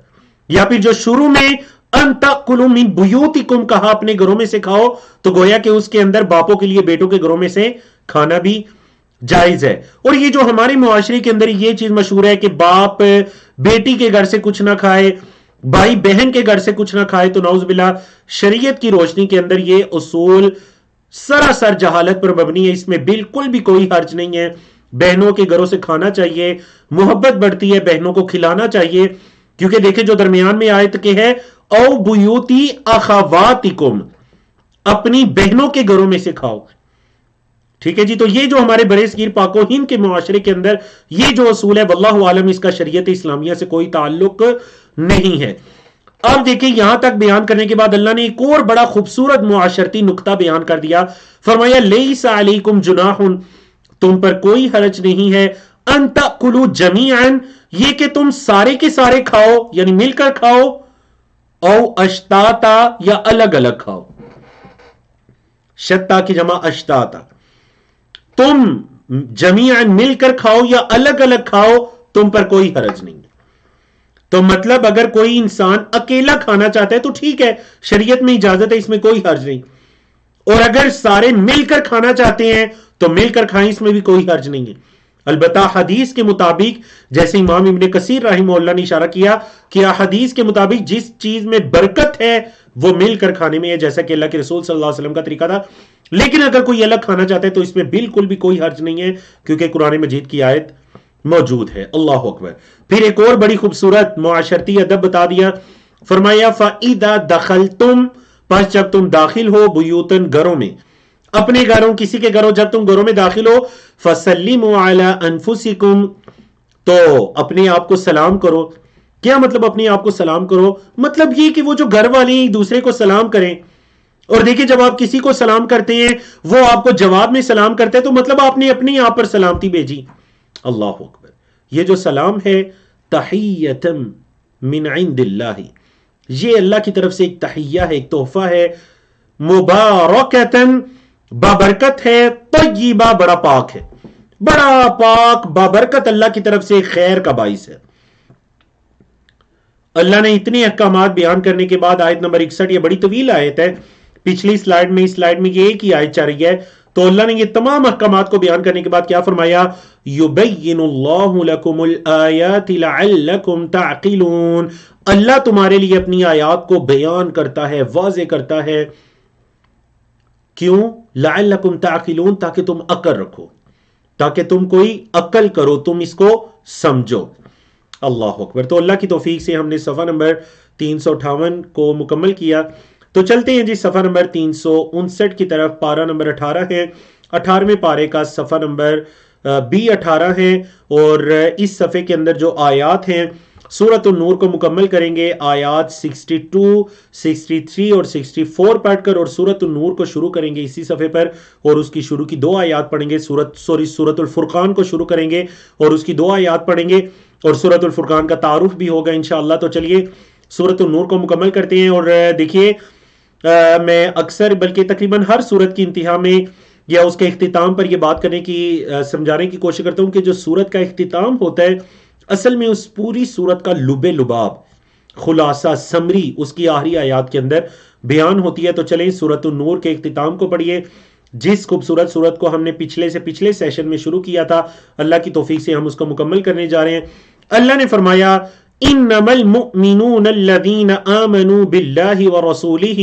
یا پھر جو شروع میں ان تاکلوا من بیوتکم کہا اپنے گھروں میں سے کھاؤ, تو گویا کہ اس کے اندر باپوں کے لیے بیٹوں کے گھروں میں سے کھانا بھی جائز ہے. اور یہ جو ہمارے معاشرے کے اندر یہ چیز مشہور ہے کہ باپ بیٹی کے گھر سے کچھ نہ کھائے, بھائی بہن کے گھر سے کچھ نہ کھائے, تو نعوذ باللہ شریعت کی روشنی کے اندر یہ اصول سراسر جہالت پر مبنی ہے. اس میں بالکل بھی کوئی حرج نہیں ہے. بہنوں کے گھروں سے کھانا چاہیے, محبت بڑھتی ہے, بہنوں کو کھلانا چاہیے, کیونکہ دیکھیں جو درمیان میں آیت کے ہے او بیوتی اخواتکم, اپنی بہنوں کے گھروں میں سے کھاؤ. ٹھیک ہے جی. تو یہ جو ہمارے برے صغیر پاک و ہند کے معاشرے کے اندر یہ جو اصول ہے واللہ عالم اس کا شریعت اسلامیہ سے کوئی تعلق نہیں ہے. اب دیکھیں یہاں تک بیان کرنے کے بعد اللہ نے ایک اور بڑا خوبصورت معاشرتی نقطہ بیان کر دیا. فرمایا لیس علیکم جناح, تم پر کوئی حرج نہیں ہے, ان تاکلوا جمیعا, یہ کہ تم سارے کے سارے کھاؤ یعنی مل کر کھاؤ, او اشتاتا یا الگ الگ کھاؤ. شتا کی جمع اشتاتا, تم جمیعاً مل کر کھاؤ یا الگ الگ کھاؤ, تم پر کوئی حرج نہیں. تو مطلب اگر کوئی انسان اکیلا کھانا چاہتا ہے تو ٹھیک ہے, شریعت میں اجازت ہے, اس میں کوئی حرج نہیں. اور اگر سارے مل کر کھانا چاہتے ہیں تو مل کر کھائیں, اس میں بھی کوئی حرج نہیں ہے. البتہ حدیث کے مطابق جیسے امام ابن کثیر رحمہ اللہ نے اشارہ کیا کہ حدیث کے مطابق جس چیز میں برکت ہے وہ مل کر کھانے میں ہے, جیسا کہ اللہ کے رسول صلی اللہ علیہ وسلم کا طریقہ تھا. لیکن اگر کوئی الگ کھانا چاہتا ہے تو اس میں بالکل بھی کوئی حرج نہیں ہے, کیونکہ قرآن مجید کی آیت موجود ہے. اللہ اکبر. پھر ایک اور بڑی خوبصورت معاشرتی ادب بتا دیا. فرمایا فَإِذَا دَخَلْتُمْ, پس جب تم داخل ہو, بیوتن گھروں میں, اپنے گھروں, کسی کے گھروں, جب تم گھروں میں داخل ہو, فَسَلِّمُوا عَلَىٰ أَنفُسِكُمْ, تو اپنے آپ کو سلام کرو. کیا مطلب اپنے آپ کو سلام کرو؟ مطلب یہ کہ وہ جو گھر والے ایک دوسرے کو سلام کریں. اور دیکھیں جب آپ کسی کو سلام کرتے ہیں وہ آپ کو جواب میں سلام کرتے ہیں, تو مطلب آپ نے اپنے آپ پر سلامتی بھیجی. اللہ اکبر. یہ جو سلام ہے تحیۃ من عند اللہ, یہ اللہ کی طرف سے ایک تحیہ ہے, ایک تحفہ ہے, مبارکتن, بابرکت ہے, طیبہ, بڑا پاک ہے, بڑا پاک بابرکت اللہ کی طرف سے خیر کا باعث ہے. اللہ نے اتنے احکامات بیان کرنے کے بعد آیت نمبر 61, یہ بڑی طویل آیت ہے, پچھلی سلائیڈ میں, اس سلائیڈ میں یہ ایک ہی آیت چل رہی ہے. تو اللہ نے یہ تمام احکامات کو بیان کرنے کے بعد کیا فرمایا؟ یبین اللہ لکم الآیات لعلکم تعقلون, اللہ تمہارے لیے اپنی آیات کو بیان کرتا ہے, واضح کرتا ہے. کیوں؟ لعلکم تعقلون, تاکہ تم عقل رکھو, تاکہ تم کوئی عقل کرو, تم اس کو سمجھو. اللہ اکبر. تو اللہ کی توفیق سے ہم نے صفحہ نمبر 358 کو مکمل کیا. تو چلتے ہیں جی صفحہ نمبر 359 کی طرف. پارہ نمبر 18 ہے, 18ویں پارے کا صفحہ نمبر B18 ہے. اور اس صفحے کے اندر جو آیات ہیں سورۃ النور کو مکمل کریں گے, آیات 62, 63 اور 64 پڑھ کر, اور سورۃ النور کو شروع کریں گے اسی صفحے پر, اور اس کی شروع کی 2 آیات پڑھیں گے. سورۃ الفرقان کو شروع کریں گے اور اس کی 2 آیات پڑھیں گے, اور سورۃ الفرقان کا تعارف بھی ہوگا انشاءاللہ. تو چلیے سورۃ النور کو مکمل کرتے ہیں. اور دیکھیے میں اکثر بلکہ تقریباً ہر سورت کی انتہا میں یا اس کے اختتام پر یہ بات کرنے کی سمجھانے کی کوشش کرتا ہوں کہ جو سورت کا اختتام ہوتا ہے اصل میں اس پوری سورت کا لب لباب خلاصہ سمری اس کی آخری آیات کے اندر بیان ہوتی ہے. تو چلیں سورۃ النور کے اختتام کو پڑھیے، جس خوبصورت سورت کو ہم نے پچھلے سیشن میں شروع کیا تھا، اللہ کی توفیق سے ہم اس کو مکمل کرنے جا رہے ہیں. اللہ نے فرمایا انما المؤمنون الذین آمنوا باللہ ورسولہ،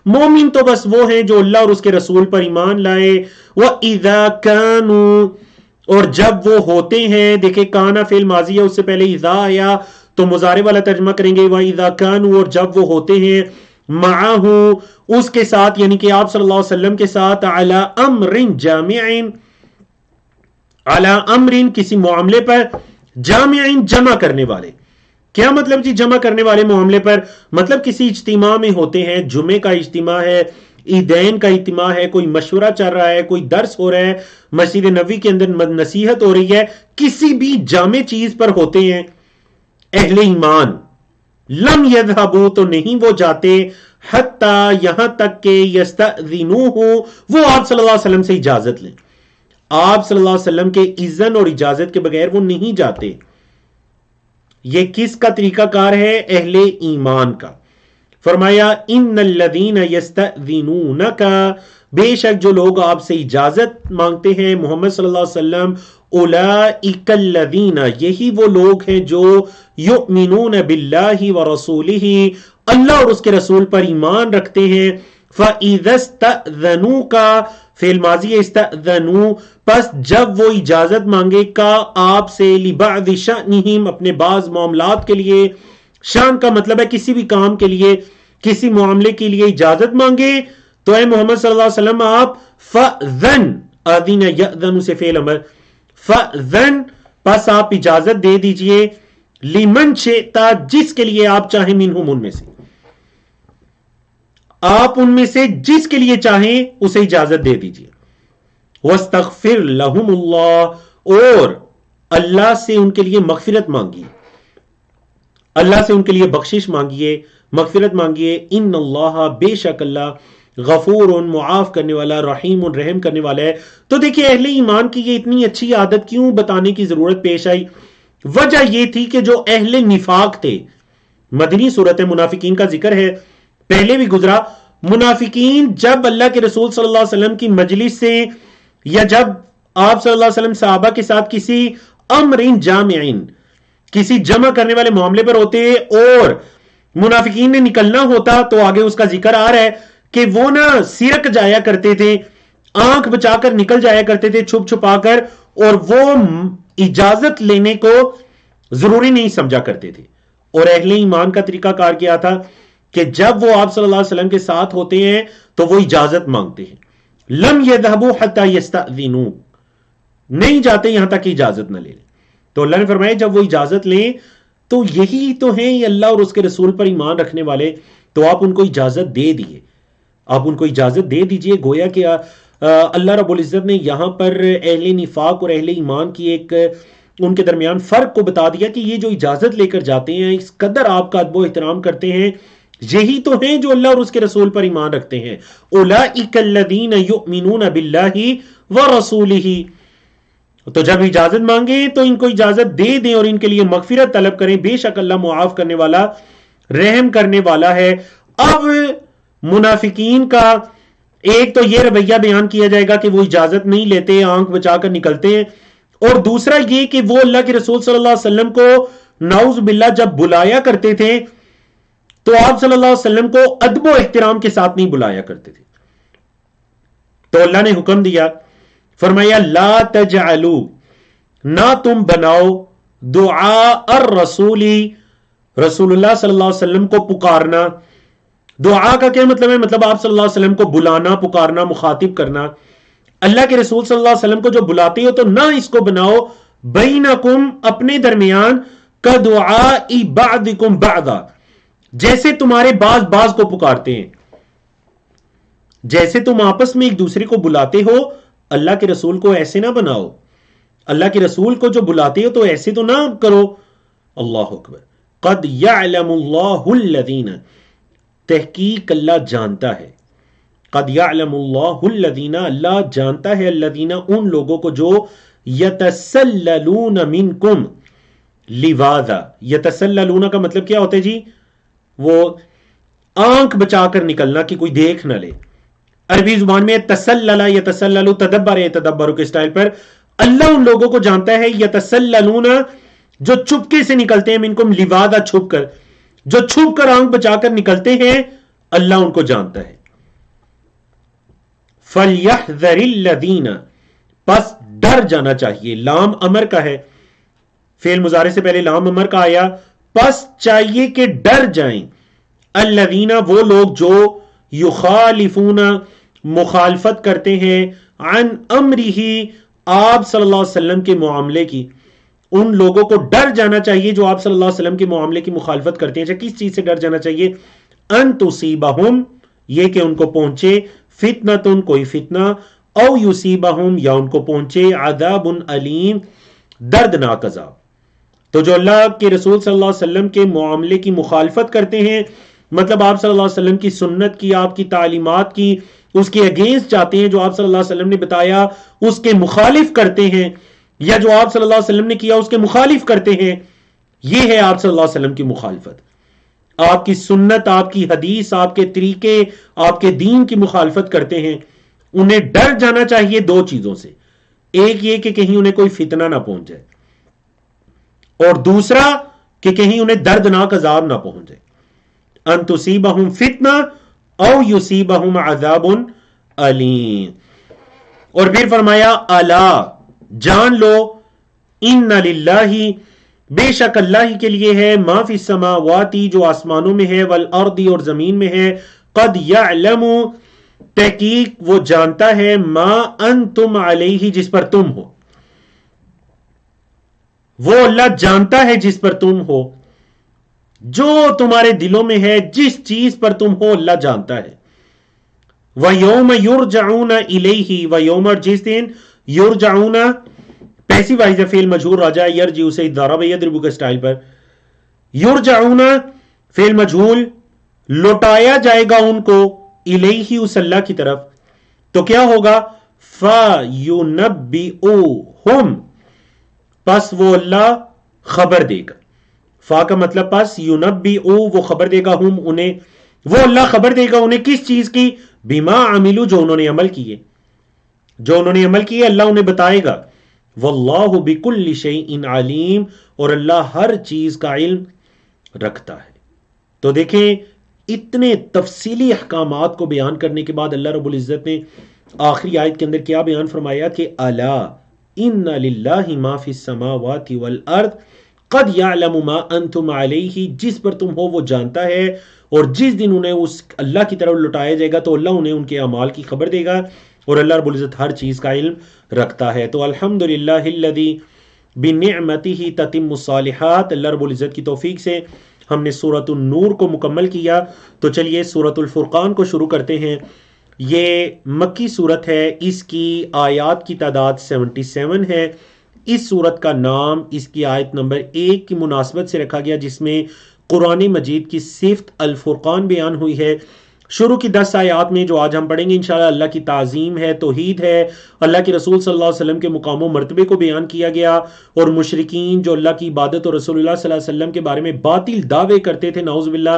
مومن تو بس وہ ہیں جو اللہ اور اس کے رسول پر ایمان لائے. وَإِذَا كَانُوا، اور جب وہ ہوتے ہیں، دیکھیں کانا فعل ماضی ہے، اس سے پہلے اذا آیا تو مضارع والا ترجمہ کریں گے وَإِذَا كَانُوا، اور جب وہ ہوتے ہیں، معاہو اس کے ساتھ، یعنی کہ آپ صلی اللہ علیہ وسلم کے ساتھ، علی امر جامع، علی امر کسی معاملے پر، جامع جمع کرنے والے. کیا مطلب جی جمع کرنے والے معاملے پر؟ مطلب کسی اجتماع میں ہوتے ہیں، جمعے کا اجتماع ہے، عیدین کا اجتماع ہے، کوئی مشورہ چل رہا ہے، کوئی درس ہو رہا ہے، مسجد نبوی کے اندر نصیحت ہو رہی ہے، کسی بھی جامع چیز پر ہوتے ہیں اہل ایمان. لم یذهبوا، تو نہیں وہ جاتے، حتی یہاں تک کہ یستأذنوہ، وہ آپ صلی اللہ علیہ وسلم سے اجازت لیں. آپ صلی اللہ علیہ وسلم کے اذن اور اجازت کے بغیر وہ نہیں جاتے. یہ کس کا طریقہ کار ہے؟ اہل ایمان کا. فرمایا ان الذین یستأذنونک، بے شک جو لوگ آپ سے اجازت مانگتے ہیں محمد صلی اللہ علیہ وسلم، اولئک الذین، یہی وہ لوگ ہیں جو یؤمنون باللہ ورسولہ، اللہ اور اس کے رسول پر ایمان رکھتے ہیں. فَإِذَا اسْتَأْذَنُوكَ، فعل ماضی استأذنوا، پس جب وہ اجازت مانگے کا آپ سے، لبعض شأنہم، اپنے بعض معاملات کے لیے. شان کا مطلب ہے کسی بھی کام کے لیے، کسی معاملے کے لیے اجازت مانگے تو اے محمد صلی اللہ علیہ وسلم آپ فأذن، اذن یأذن سے فعل امر، فأذن، پس آپ اجازت دے دیجئے، لمن شئتا، جس کے لیے آپ چاہیں، منہم، ان میں سے، آپ ان میں سے جس کے لیے چاہیں اسے اجازت دے دیجئے. وَاسْتَغْفِرْ لَهُمُ اللَّهُ، اور اللہ سے ان کے لیے مغفرت مانگیے، اللہ سے ان کے لیے بخشش مانگیے، مغفرت مانگیے. ان اللہ، بے شک اللہ، غفور، معاف کرنے والا، رحیم، رحم کرنے والا ہے. تو دیکھیں اہل ایمان کی یہ اتنی اچھی عادت کیوں بتانے کی ضرورت پیش آئی؟ وجہ یہ تھی کہ جو اہل نفاق تھے، مدنی صورت منافقین کا ذکر ہے، پہلے بھی گزرا. منافقین جب اللہ کے رسول صلی اللہ علیہ وسلم کی مجلس سے، یا جب آپ صلی اللہ علیہ وسلم صحابہ کے ساتھ کسی امر جامع، کسی جمع کرنے والے معاملے پر ہوتے اور منافقین نے نکلنا ہوتا، تو آگے اس کا ذکر آ رہا ہے کہ وہ نہ سرک جایا کرتے تھے، آنکھ بچا کر نکل جایا کرتے تھے، چھپ چھپا کر، اور وہ اجازت لینے کو ضروری نہیں سمجھا کرتے تھے. اور اہل ایمان کا طریقہ کار کیا تھا کہ جب وہ آپ صلی اللہ علیہ وسلم کے ساتھ ہوتے ہیں تو وہ اجازت مانگتے ہیں. لم یذهبوا حتی یستأذنوا، نہیں جاتے یہاں تک کہ اجازت نہ لے لیں. تو اللہ نے فرمایا جب وہ اجازت لیں تو یہی تو ہیں یہ اللہ اور اس کے رسول پر ایمان رکھنے والے، تو آپ ان کو اجازت دے دیے، آپ ان کو اجازت دے دیجئے. گویا کہ اللہ رب العزت نے یہاں پر اہل نفاق اور اہل ایمان کی ایک ان کے درمیان فرق کو بتا دیا کہ یہ جو اجازت لے کر جاتے ہیں، اس قدر آپ کا ادب و احترام کرتے ہیں، یہی تو ہیں جو اللہ اور اس کے رسول پر ایمان رکھتے ہیں. اولئک الذین یؤمنون باللہ ورسولہ، تو جب اجازت مانگے تو ان کو اجازت دے دیں اور ان کے لیے مغفرت طلب کریں، بے شک اللہ معاف کرنے والا، رحم کرنے والا ہے. اب منافقین کا ایک تو یہ رویہ بیان کیا جائے گا کہ وہ اجازت نہیں لیتے، آنکھ بچا کر نکلتے ہیں، اور دوسرا یہ کہ وہ اللہ کے رسول صلی اللہ علیہ وسلم کو نعوذ باللہ جب بلایا کرتے تھے تو آپ صلی اللہ علیہ وسلم کو ادب و احترام کے ساتھ نہیں بلایا کرتے تھے. تو اللہ نے حکم دیا، فرمایا لا تجعلوا، نہ تم بناؤ، دعاء الرسول، رسول اللہ صلی اللہ علیہ وسلم کو پکارنا. دعا کا کیا مطلب ہے؟ مطلب آپ صلی اللہ علیہ وسلم کو بلانا، پکارنا، مخاطب کرنا. اللہ کے رسول صلی اللہ علیہ وسلم کو جو بلاتے ہو تو نہ اس کو بناؤ بینکم، اپنے درمیان، کدعاء بعضکم بعضا، جیسے تمہارے بعض کو پکارتے ہیں، جیسے تم آپس میں ایک دوسرے کو بلاتے ہو، اللہ کے رسول کو ایسے نہ بناؤ. اللہ کے رسول کو جو بلاتے ہو تو ایسے تو نہ کرو. اللہ اکبر. قد یعلم اللہ الذین، تحقیق اللہ جانتا ہے، قد یعلم اللہ الذین، اللہ جانتا ہے، الذین، ان لوگوں کو جو یتسللون منکم لواذا. یتسللون کا مطلب کیا ہوتا ہے جی؟ وہ آنکھ بچا کر نکلنا کہ کوئی دیکھ نہ لے. عربی زبان میں تسلل یتسلل تدبر یتدبر کے سٹائل پر اللہ ان لوگوں کو جانتا ہے. یتسللون جو چپکے سے نکلتے ہیں، منکم لواذا چھپ کر، جو چھپ کر آنکھ بچا کر نکلتے ہیں اللہ ان کو جانتا ہے. فَلْيَحْذَرِ الَّذِينَ پس ڈر جانا چاہیے. لام امر کا ہے، فعل مضارع سے پہلے لام امر کا آیا، پس چاہیے کہ ڈر جائیں. الذین وہ لوگ جو یخالفون مخالفت کرتے ہیں، عن امرہ آپ صلی اللہ علیہ وسلم کے معاملے کی. ان لوگوں کو ڈر جانا چاہیے جو آپ صلی اللہ علیہ وسلم کے معاملے کی مخالفت کرتے ہیں. کس چیز سے ڈر جانا چاہیے؟ ان تصیبہم یہ کہ ان کو پہنچے فتنتن کوئی فتنہ، او یصیبہم یا ان کو پہنچے عذاب علیم دردناک عذاب. تو جو اللہ کے رسول صلی اللہ علیہ وسلم کے معاملے کی مخالفت کرتے ہیں، مطلب آپ صلی اللہ علیہ وسلم کی سنت کی، آپ کی تعلیمات کی، اس کے اگینسٹ جاتے ہیں، جو آپ صلی اللہ علیہ وسلم نے بتایا اس کے مخالف کرتے ہیں، یا جو آپ صلی اللہ علیہ وسلم نے کیا اس کے مخالف کرتے ہیں، یہ ہے آپ صلی اللہ علیہ وسلم کی مخالفت. آپ کی سنت، آپ کی حدیث، آپ کے طریقے، آپ کے دین کی مخالفت کرتے ہیں. انہیں ڈر جانا چاہیے دو چیزوں سے، ایک یہ کہ کہیں انہیں کوئی فتنہ نہ پہنچ جائے، اور دوسرا کہ کہیں انہیں دردناک عذاب نہ پہنچ جائے. ان تصیبہم فتنہ او یصیبہم عذاب علیم. اور پھر فرمایا الا جان لو، ان للہ بے شک اللہ کے لیے ہے، ما فی السماوات جو آسمانوں میں ہے، والارض اور زمین میں ہے، قد یعلم تحقیق وہ جانتا ہے، ما انتم علیہ جس پر تم ہو. وہ اللہ جانتا ہے جس پر تم ہو، جو تمہارے دلوں میں ہے، جس چیز پر تم ہو اللہ جانتا ہے. وَيَوْمَ يُرْجَعُونَ إِلَيْهِ وَيَوْمَ اور جس دن یرجعون پیسی وائز فعل مجہور راجع یرجع سے ضرب یضرب کے سٹائل پر، یرجعون فعل مجہول لوٹایا جائے گا ان کو، الیہ اس اللہ کی طرف. تو کیا ہوگا؟ فَيُنَبِّئُهُمْ پس وہ اللہ خبر دے گا. فا کا مطلب پس، یُنَبِّئُ وہ خبر دے گا، ہم انہیں، وہ اللہ خبر دے گا انہیں کس چیز کی؟ بما عملوا جو انہوں نے عمل کیے، جو انہوں نے عمل کیے اللہ انہیں بتائے گا. واللہ بکل شیء علیم اور اللہ ہر چیز کا علم رکھتا ہے. تو دیکھیں اتنے تفصیلی احکامات کو بیان کرنے کے بعد اللہ رب العزت نے آخری آیت کے اندر کیا بیان فرمایا کہ الا ان للہ ما فی السماوات والارض قد یعلم ما انتم علیہ جس پر تم ہو وہ جانتا ہے، اور جس دن انہیں اس اللہ کی طرف لٹایا جائے گا تو اللہ انہیں ان کے اعمال کی خبر دے گا، اور اللہ رب العزت ہر چیز کا علم رکھتا ہے. تو الحمدللہ الذی بنعمتہ تتم الصالحات، اللہ رب العزت کی توفیق سے ہم نے سورۃ النور کو مکمل کیا. تو چلیے سورۃ الفرقان کو شروع کرتے ہیں. یہ مکی سورت ہے، اس کی آیات کی تعداد 77 ہے. اس سورت کا نام اس کی آیت نمبر 1 کی مناسبت سے رکھا گیا، جس میں قرآن مجید کی صفت الفرقان بیان ہوئی ہے. شروع کی 10 آیات میں جو آج ہم پڑھیں گے انشاءاللہ اللہ کی تعظیم ہے، توحید ہے، اللہ کے رسول صلی اللہ علیہ وسلم کے مقام و مرتبے کو بیان کیا گیا، اور مشرکین جو اللہ کی عبادت اور رسول اللہ صلی اللہ علیہ وسلم کے بارے میں باطل دعوے کرتے تھے، نعوذ باللہ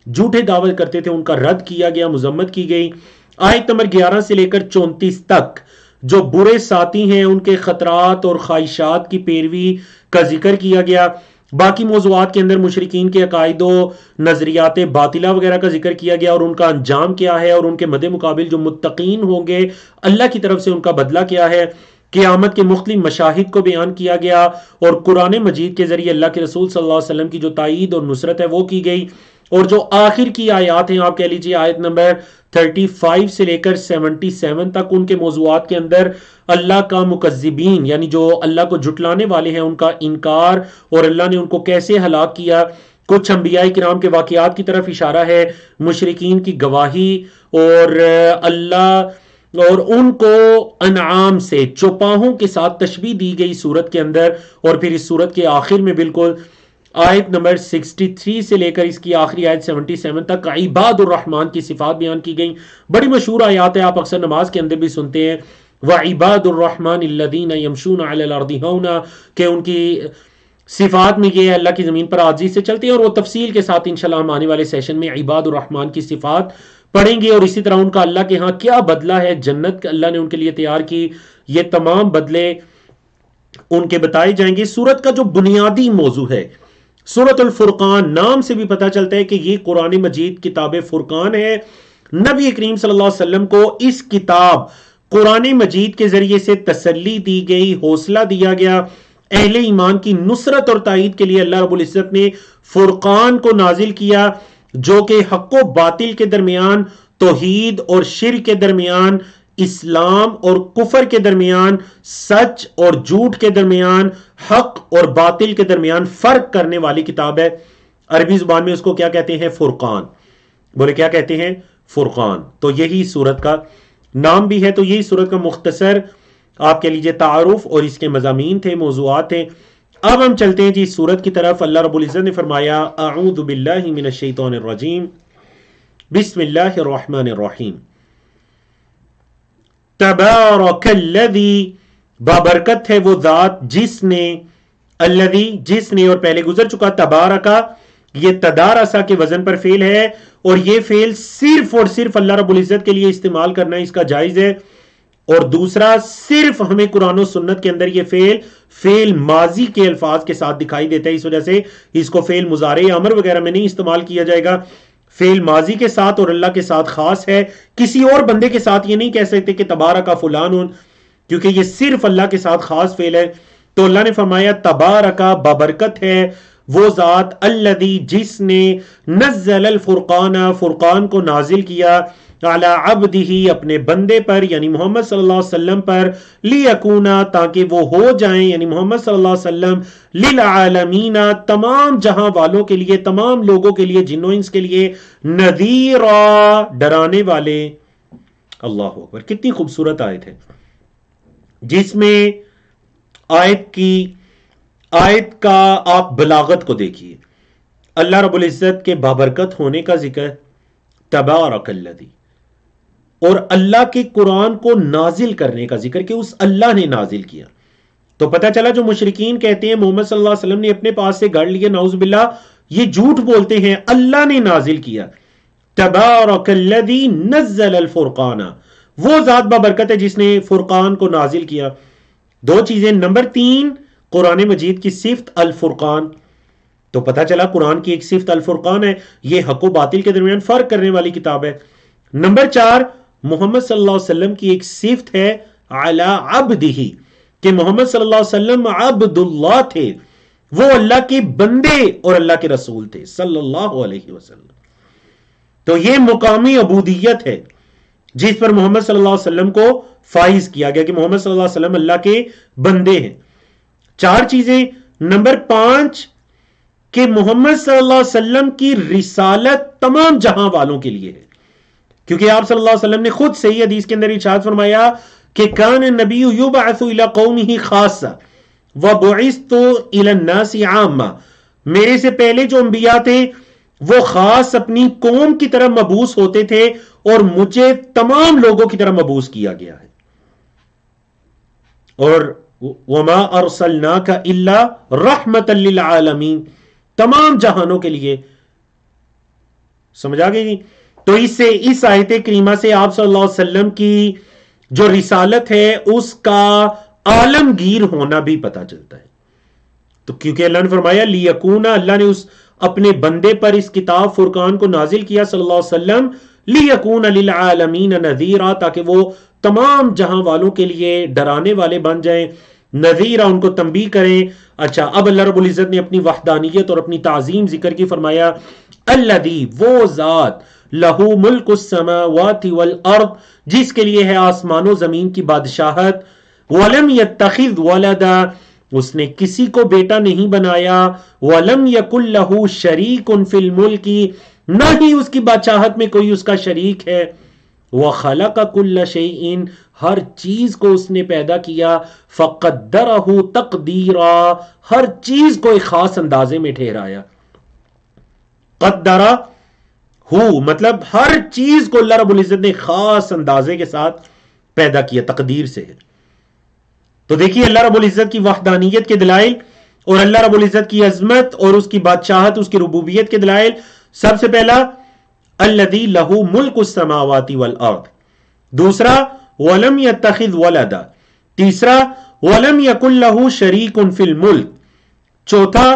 جھوٹے دعوے کرتے تھے، ان کا رد کیا گیا، مذمت کی گئی. آیت نمبر 11 سے لے کر 34 تک جو برے ساتھی ہیں ان کے خطرات اور خواہشات کی پیروی کا ذکر کیا گیا. باقی موضوعات کے اندر مشرکین کے عقائد و نظریات باطلہ وغیرہ کا ذکر کیا گیا، اور ان کا انجام کیا ہے، اور ان کے مد مقابل جو متقین ہوں گے اللہ کی طرف سے ان کا بدلہ کیا ہے. قیامت کے مختلف مشاہد کو بیان کیا گیا، اور قرآن مجید کے ذریعے اللہ کے رسول صلی اللہ علیہ وسلم کی جو تائید اور نصرت ہے وہ کی گئی. اور جو آخر کی آیات ہیں، آپ کہہ لیجیے آیت نمبر 35 سے لے کر 77 تک، ان کے موضوعات کے اندر اللہ کا مکذبین یعنی جو اللہ کو جھٹلانے والے ہیں ان کا انکار، اور اللہ نے ان کو کیسے ہلاک کیا. کچھ انبیاء کرام کے واقعات کی طرف اشارہ ہے، مشرکین کی گواہی، اور اللہ اور ان کو انعام سے چوپاہوں کے ساتھ تشبیہ دی گئی سورت کے اندر. اور پھر اس سورت کے آخر میں بالکل آیت نمبر 63 سے لے کر اس کی آخری آیت 77 تک عباد الرحمن کی صفات بیان کی گئی. بڑی مشہور آیات ہے، آپ اکثر نماز کے اندر بھی سنتے ہیں، وَعِبَادُ الرَّحْمَنِ الَّذِينَ يَمْشُونَ عَلَى الْأَرْضِ هَوْنًا، کہ ان کی صفات میں یہ ہے اللہ کی زمین پر عاجزی سے چلتے ہیں، اور وہ تفصیل کے ساتھ انشاءاللہ ہم آنے والے سیشن میں عباد الرحمن کی صفات پڑھیں گے، اور اسی طرح ان کا اللہ کے ہاں کیا بدلہ ہے، جنت اللہ نے ان کے لیے تیار کی، یہ تمام بدلے ان کے بتائے جائیں گے۔ سورت کا جو بنیادی موضوع ہے، سورت الفرقان، نام سے بھی پتہ چلتا ہے کہ یہ قرآن مجید کتاب فرقان ہے۔ نبی کریم صلی اللہ علیہ وسلم کو اس کتاب قرآن مجید کے ذریعے سے تسلی دی گئی، حوصلہ دیا گیا۔ اہل ایمان کی نصرت اور تائید کے لیے اللہ رب العزت نے فرقان کو نازل کیا، جو کہ حق و باطل کے درمیان، توحید اور شرک کے درمیان، اسلام اور کفر کے درمیان، سچ اور جھوٹ کے درمیان، حق اور باطل کے درمیان فرق کرنے والی کتاب ہے۔ عربی زبان میں اس کو کیا کہتے ہیں؟ فرقان۔ بولے کیا کہتے ہیں؟ فرقان۔ تو یہی سورت کا نام بھی ہے۔ تو یہی سورت کا مختصر آپ کے لیجئے تعارف اور اس کے مضامین تھے، موضوعات تھے۔ اب ہم چلتے ہیں جی سورت کی طرف۔ اللہ رب العزت نے فرمایا اعوذ باللہ من الشیطان الرجیم بسم اللہ الرحمن الرحیم تبارک الذی، بابرکت ہے وہ ذات جس نے، الذی جس نے، اور پہلے گزر چکا تبارکا، یہ تدارسا کے وزن پر فعل ہے، اور یہ فعل صرف اور صرف اللہ رب العزت کے لیے استعمال کرنا اس کا جائز ہے۔ اور دوسرا، صرف ہمیں قرآن و سنت کے اندر یہ فعل ماضی کے الفاظ کے ساتھ دکھائی دیتا ہے، اس وجہ سے اس کو فعل مضارع امر وغیرہ میں نہیں استعمال کیا جائے گا۔ فعل ماضی کے ساتھ اور اللہ کے ساتھ خاص ہے، کسی اور بندے کے ساتھ یہ نہیں کہہ سکتے کہ تبارک فلان، کیونکہ یہ صرف اللہ کے ساتھ خاص فعل ہے۔ تو اللہ نے فرمایا تبارک، بابرکت ہے وہ ذات، الذی جس نے، نزل الفرقان، فرقان کو نازل کیا، علی عبدہ اپنے بندے پر یعنی محمد صلی اللہ علیہ وسلم پر، لیکونا تاکہ وہ ہو جائیں یعنی محمد صلی اللہ علیہ وسلم، للعالمین تمام جہاں والوں کے لیے، تمام لوگوں کے لیے، جن و انس کے لیے، نذیرا ڈرانے والے۔ اللہ اکبر، کتنی خوبصورت آیت ہے، جس میں آیت کا آپ بلاغت کو دیکھیے۔ اللہ رب العزت کے بابرکت ہونے کا ذکر، تبارک الذی، اور اللہ کے قرآن کو نازل کرنے کا ذکر کہ اس اللہ نے نازل کیا۔ تو پتہ چلا جو مشرکین کہتے ہیں محمد صلی اللہ علیہ وسلم نے اپنے پاس سے گڑ لیا، نعوذ باللہ، یہ جھوٹ بولتے ہیں، اللہ نے نازل کیا۔ تبارک الذی نزل الفرقان، وہ ذات بابرکت ہے جس نے فرقان کو نازل کیا۔ دو چیزیں، نمبر 3 قرآن مجید کی صفت الفرقان، تو پتہ چلا قرآن کی ایک صفت الفرقان ہے، یہ حق و باطل کے درمیان فرق کرنے والی کتاب ہے۔ نمبر 4 محمد صلی اللہ علیہ وسلم کی ایک صفت ہے علی عبدہ، کہ محمد صلی اللہ علیہ وسلم عبد اللہ تھے، وہ اللہ کے بندے اور اللہ کے رسول تھے صلی اللہ علیہ وسلم۔ تو یہ مقامی عبودیت ہے جس پر محمد صلی اللہ علیہ وسلم کو فائز کیا گیا کہ محمد صلی اللہ علیہ وسلم اللہ کے بندے ہیں۔ 4 چیزیں، نمبر 5 کہ محمد صلی اللہ علیہ وسلم کی رسالت تمام جہاں والوں کے لیے ہے، کیونکہ آپ صلی اللہ علیہ وسلم نے خود صحیح حدیث کے اندر ارشاد فرمایا کہ کان النبی یبعث الی قومہ خاصہ وبعثت الی الناس عامہ، میرے سے پہلے جو انبیاء تھے وہ خاص اپنی قوم کی طرف مبعوث ہوتے تھے، اور مجھے تمام لوگوں کی طرف مبعوث کیا گیا ہے۔ اور وما ارسلناک الا رحمتا للعالمین، تمام جہانوں کے لیے۔ سمجھ آ گئی جی؟ تو اس آیت کریمہ سے آپ صلی اللہ علیہ وسلم کی جو رسالت ہے اس کا عالمگیر ہونا بھی پتہ چلتا ہے۔ تو کیونکہ اللہ نے فرمایا لیکونا، اللہ نے اس اپنے بندے پر اس کتاب فرقان کو نازل کیا صلی اللہ علیہ وسلم، لیکون للعالمین نذیرا، تاکہ وہ تمام جہاں والوں کے لیے ڈرانے والے بن جائیں، نذیرا ان کو تنبیہ کریں۔ اچھا، اب اللہ رب العزت نے اپنی وحدانیت اور اپنی تعظیم ذکر کی، فرمایا الذی، وہ ذات، لہو ملک السماوات والارض، جس کے لیے ہے آسمان و زمین کی بادشاہت، ولم یتخذ ولدا، اس نے کسی کو بیٹا نہیں بنایا، ولم یکن لہ شریک فی الملک، نہ ہی اس کی بادشاہت میں کوئی اس کا شریک ہے، وخلق کل شیء، ہر چیز کو اس نے پیدا کیا، فقدرہ تقدیرا، ہر چیز کو ایک خاص اندازے میں ٹھہرایا۔ قدرہ ہو مطلب ہر چیز کو اللہ رب العزت نے خاص اندازے کے ساتھ پیدا کیا، تقدیر سے ہے۔ تو دیکھیے اللہ رب العزت کی وحدانیت کے دلائل اور اللہ رب العزت کی عظمت اور اس کی بادشاہت، اس کی ربوبیت کے دلائل، سب سے پہلا الذی لہ ملک السماوات والارض، دوسرا ولم یتخذ ولدا، تیسرا ولم یکن لہ شریک فی الملک، چوتھا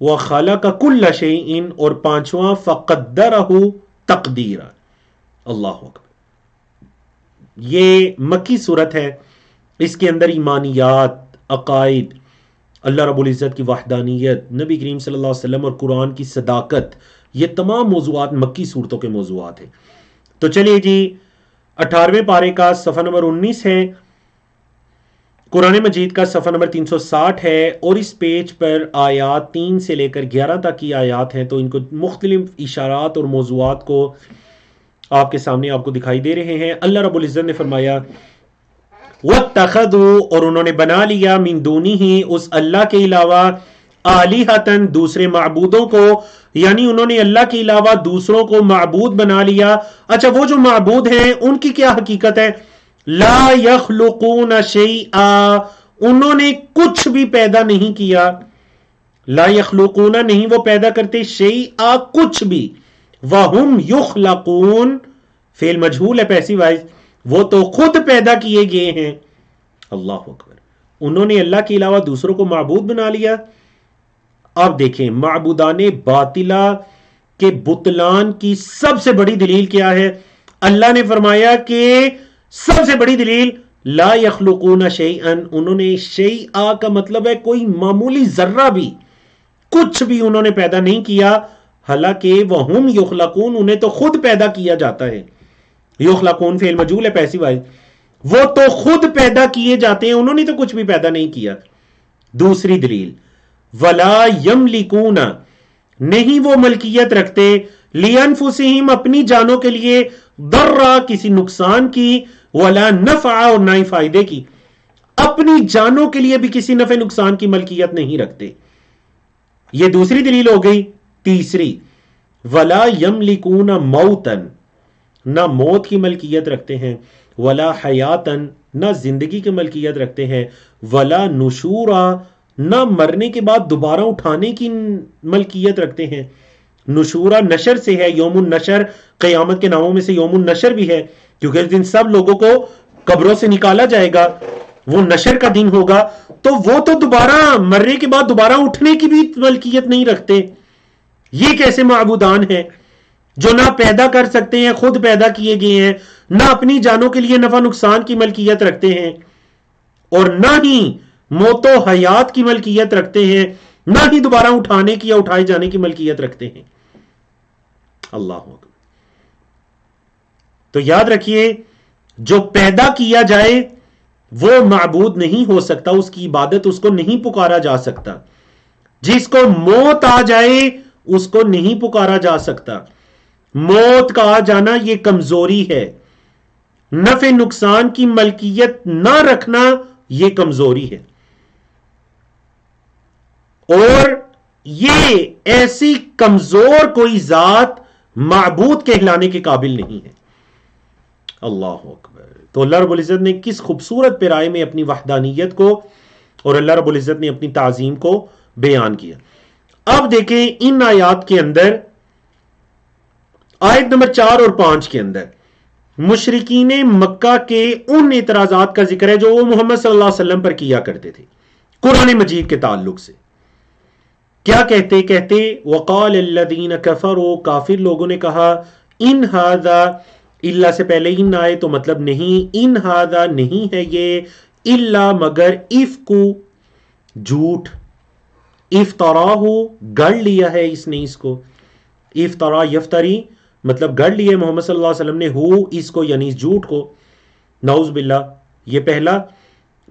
وخلق کل شیء، اور پانچواں فقدرہ تقدیرا۔ اللہ اکبر۔ یہ مکی صورت ہے، اس کے اندر ایمانیات، عقائد، اللہ رب العزت کی وحدانیت، نبی کریم صلی اللہ علیہ وسلم اور قرآن کی صداقت، یہ تمام موضوعات مکی صورتوں کے موضوعات ہیں۔ تو چلیے جی 18ویں پارے کا صفحہ نمبر 19 ہے، قرآن مجید کا صفحہ نمبر 360 ہے، اور اس پیج پر آیات 3 سے لے کر 11 تک کی آیات ہیں، تو ان کو مختلف اشارات اور موضوعات کو آپ کے سامنے آپ کو دکھائی دے رہے ہیں۔ اللہ رب العزت نے فرمایا وَاتَّخَذُوا، اور انہوں نے بنا لیا، من دونہ، اس اللہ کے علاوہ، آلہۃً، دوسرے معبودوں کو، یعنی انہوں نے اللہ کے علاوہ دوسروں کو معبود بنا لیا۔ اچھا، وہ جو معبود ہیں ان کی کیا حقیقت ہے؟ لا یخلقون شیئا، انہوں نے کچھ بھی پیدا نہیں کیا۔ لا یخلقون، نہیں وہ پیدا کرتے، شیئا، کچھ بھی، وہم یخلقون، فعل مجہول ہے پیسیو وائز، وہ تو خود پیدا کیے گئے ہیں۔ اللہ اکبر۔ انہوں نے اللہ کے علاوہ دوسروں کو معبود بنا لیا۔ اب دیکھیں معبودان باطلہ کے بطلان کی سب سے بڑی دلیل کیا ہے؟ اللہ نے فرمایا کہ سب سے بڑی دلیل لا یخلقون شیئا، انہوں نے شیئا کا مطلب ہے کوئی معمولی ذرہ بھی، کچھ بھی انہوں نے پیدا نہیں کیا، حالانکہ وہم یخلقون، انہیں تو خود پیدا کیا جاتا ہے۔ یخلقون فعل مجہول ہے پیسیو وائز، وہ تو خود پیدا کیے جاتے ہیں، انہوں نے تو کچھ بھی پیدا نہیں کیا۔ دوسری دلیل ولا یملکون، نہیں وہ ملکیت رکھتے، لانفسہم، اپنی جانوں کے لیے، ضرا، کسی نقصان کی، ولا نفع، اور نہ ہی فائدے کی، اپنی جانوں کے لیے بھی کسی نفع نقصان کی ملکیت نہیں رکھتے۔ یہ دوسری دلیل ہو گئی۔ تیسری ولا یملکون موتا، نہ موت کی ملکیت رکھتے ہیں، ولا حیاتا، نہ زندگی کی ملکیت رکھتے ہیں، ولا نشورا، نہ مرنے کے بعد دوبارہ اٹھانے کی ملکیت رکھتے ہیں۔ نشورا نشر سے ہے، یوم النشر قیامت کے ناموں میں سے یوم النشر بھی ہے، کیونکہ اس دن سب لوگوں کو قبروں سے نکالا جائے گا، وہ نشر کا دن ہوگا، تو وہ تو دوبارہ مرنے کے بعد دوبارہ اٹھنے کی بھی ملکیت نہیں رکھتے۔ یہ کیسے معبودان ہیں جو نہ پیدا کر سکتے ہیں، خود پیدا کیے گئے ہیں، نہ اپنی جانوں کے لیے نفع نقصان کی ملکیت رکھتے ہیں، اور نہ ہی موت و حیات کی ملکیت رکھتے ہیں، نہ ہی دوبارہ اٹھانے کی یا اٹھائے جانے کی ملکیت رکھتے ہیں۔ اللہ اکبر۔ تو یاد رکھیے، جو پیدا کیا جائے وہ معبود نہیں ہو سکتا، اس کی عبادت اس کو نہیں پکارا جا سکتا۔ جس کو موت آ جائے اس کو نہیں پکارا جا سکتا۔ موت کا آ جانا یہ کمزوری ہے، نفع نقصان کی ملکیت نہ رکھنا یہ کمزوری ہے، اور یہ ایسی کمزور کوئی ذات معبود کہلانے کے قابل نہیں ہے۔ اللہ اکبر۔ تو اللہ رب العزت نے کس خوبصورت پیرائے میں اپنی وحدانیت کو اور اللہ رب العزت نے اپنی تعظیم کو بیان کیا۔ اب دیکھیں ان آیات کے اندر، آیت نمبر 4 اور 5 کے اندر مشرکین مکہ کے ان اعتراضات کا ذکر ہے جو وہ محمد صلی اللہ علیہ وسلم پر کیا کرتے تھے قرآن مجید کے تعلق سے۔ کیا کہتے وقال الذین کفروا، کافر لوگوں نے کہا، ان ھذا، اللہ سے پہلے ان آئے تو مطلب نہیں، ان ھذا نہیں ہے یہ، الا مگر، افکو، جھوٹ، افطراہ، گڑھ لیا ہے اس نے اس کو، افطرا یفتری مطلب گڑھ لیے محمد صلی اللہ علیہ وسلم نے، ہو اس کو یعنی اس جھوٹ کو، نعوذ باللہ۔ یہ پہلا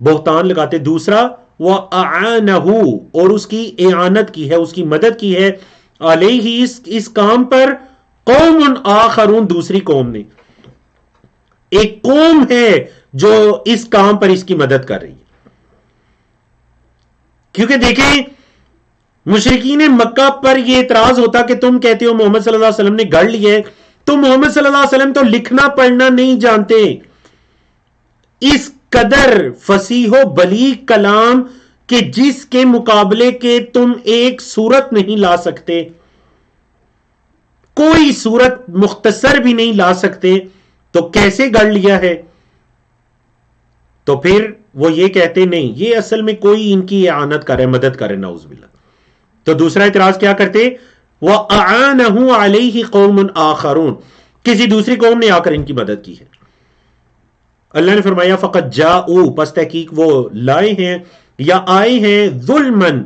بہتان لگاتے۔ دوسرا وَأَعَانَهُ، اور اس کی اعانت کی ہے، اس کی مدد کی ہے، علیہ، اس کام پر، قوم آخرون، دوسری قوم نے، ایک قوم ہے جو اس کام پر اس کی مدد کر رہی ہے۔ کیونکہ دیکھیں مشرکین مکہ پر یہ اعتراض ہوتا کہ تم کہتے ہو محمد صلی اللہ علیہ وسلم نے گڑھ لیے، تو محمد صلی اللہ علیہ وسلم تو لکھنا پڑھنا نہیں جانتے۔ اس قدر فصیح و بلیغ کلام کہ جس کے مقابلے کے تم ایک صورت نہیں لا سکتے، کوئی صورت مختصر بھی نہیں لا سکتے، تو کیسے گڑھ لیا ہے؟ تو پھر وہ یہ کہتے نہیں، یہ اصل میں کوئی ان کی اعانت کرے، مدد کرے، نعوذ باللہ۔ تو دوسرا اعتراض کیا کرتے؟ وَأَعَانَهُ عَلَيْهِ قَوْمٌ آخَرُونَ، کسی دوسری قوم نے آ کر ان کی مدد کی ہے۔ اللہ نے فرمایا فَقَدْ جَاءُوا، پس تحقیق وہ لائے ہیں یا آئے ہیں، ظلمن،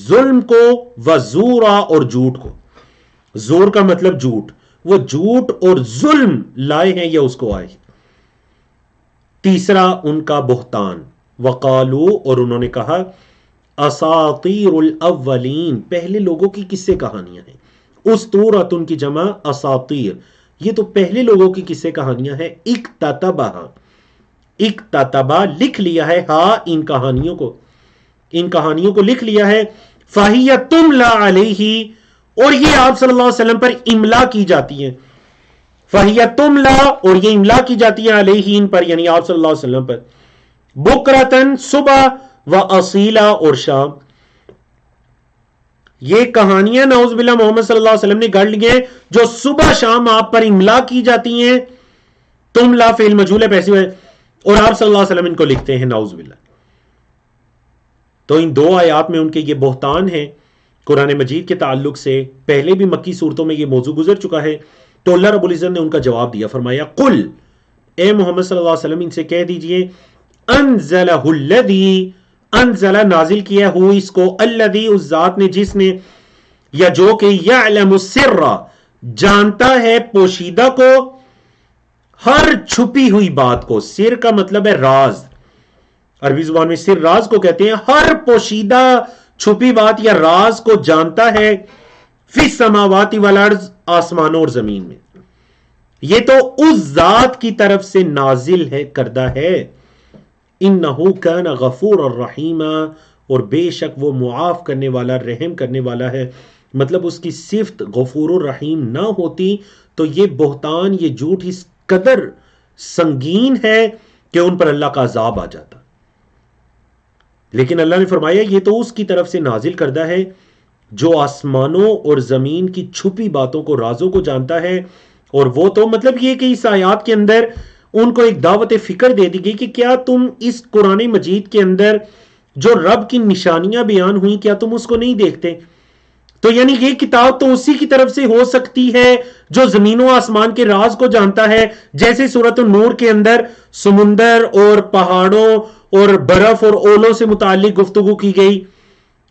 ظلم کو، وزورا، اور جھوٹ کو۔ زور کا مطلب جھوٹ، وہ جھوٹ اور ظلم لائے ہیں یا اس کو آئے۔ تیسرا ان کا بہتان، وقالو، اور انہوں نے کہا، اساطیر الاولین، پہلے لوگوں کی قصے کہانیاں ہیں۔ اسطورۃ کی جمع اساطیر، یہ تو پہلے لوگوں کی قصے کہانیاں ہیں۔ اکتتبھا، اکتتبا، لکھ لیا ہے، ہاں ان کہانیوں کو لکھ لیا ہے۔ فہی تملا علیہ، اور یہ آپ صلی اللہ علیہ وسلم پر املا کی جاتی ہیں۔ فہی تملا، اور یہ املا کی جاتی ہے، علیہ، ان پر، یعنی آپ صلی اللہ علیہ وسلم پر، بکرتن، صبح، و اصیلا، اور شام۔ یہ کہانیاں نعوذ باللہ محمد صلی اللہ علیہ وسلم نے گڑھ لی ہیں، جو صبح شام آپ پر املا کی جاتی ہیں۔ تملا فعل مجہول ہے، پیسے ہوئے، اور آپ صلی اللہ علیہ وسلم ان کو لکھتے ہیں، نعوذ باللہ۔ تو ان دو آیات میں ان کے یہ بہتان ہیں قرآن مجید کے تعلق سے۔ پہلے بھی مکی صورتوں میں یہ موضوع گزر چکا ہے، تو اللہ رب العزت نے ان کا جواب دیا، فرمایا قل، اے محمد صلی اللہ علیہ وسلم ان سے کہہ دیجئے، انزلہ الذی، انزلہ نازل کیا ہو اس کو، الذی، اس ذات نے، جس نے، یا جو کہ، یعلم السر، جانتا ہے پوشیدہ کو، ہر چھپی ہوئی بات کو۔ سر کا مطلب ہے راز، عربی زبان میں سر راز کو کہتے ہیں۔ ہر پوشیدہ چھپی بات یا راز کو جانتا ہے، فی السماوات والارض، آسمانوں اور زمین میں۔ یہ تو اس ذات کی طرف سے نازل ہے، کردہ ہے۔ انہ کان غفورا رحیما، اور بے شک وہ معاف کرنے والا، رحم کرنے والا ہے۔ مطلب اس کی صفت غفور الرحیم نہ ہوتی تو یہ بہتان، یہ جھوٹ اس قدر سنگین ہے کہ ان پر اللہ کا عذاب آ جاتا۔ لیکن اللہ نے فرمایا یہ تو اس کی طرف سے نازل کردہ ہے جو آسمانوں اور زمین کی چھپی باتوں کو، رازوں کو جانتا ہے۔ اور وہ تو مطلب یہ کہ اس آیات کے اندر ان کو ایک دعوت فکر دے دی گئی کہ کیا تم اس قرآن مجید کے اندر جو رب کی نشانیاں بیان ہوئیں، کیا تم اس کو نہیں دیکھتے؟ تو یعنی یہ کتاب تو اسی کی طرف سے ہو سکتی ہے جو زمین و آسمان کے راز کو جانتا ہے، جیسے سورۃ النور کے اندر سمندر اور پہاڑوں اور برف اور اولوں سے متعلق گفتگو کی گئی،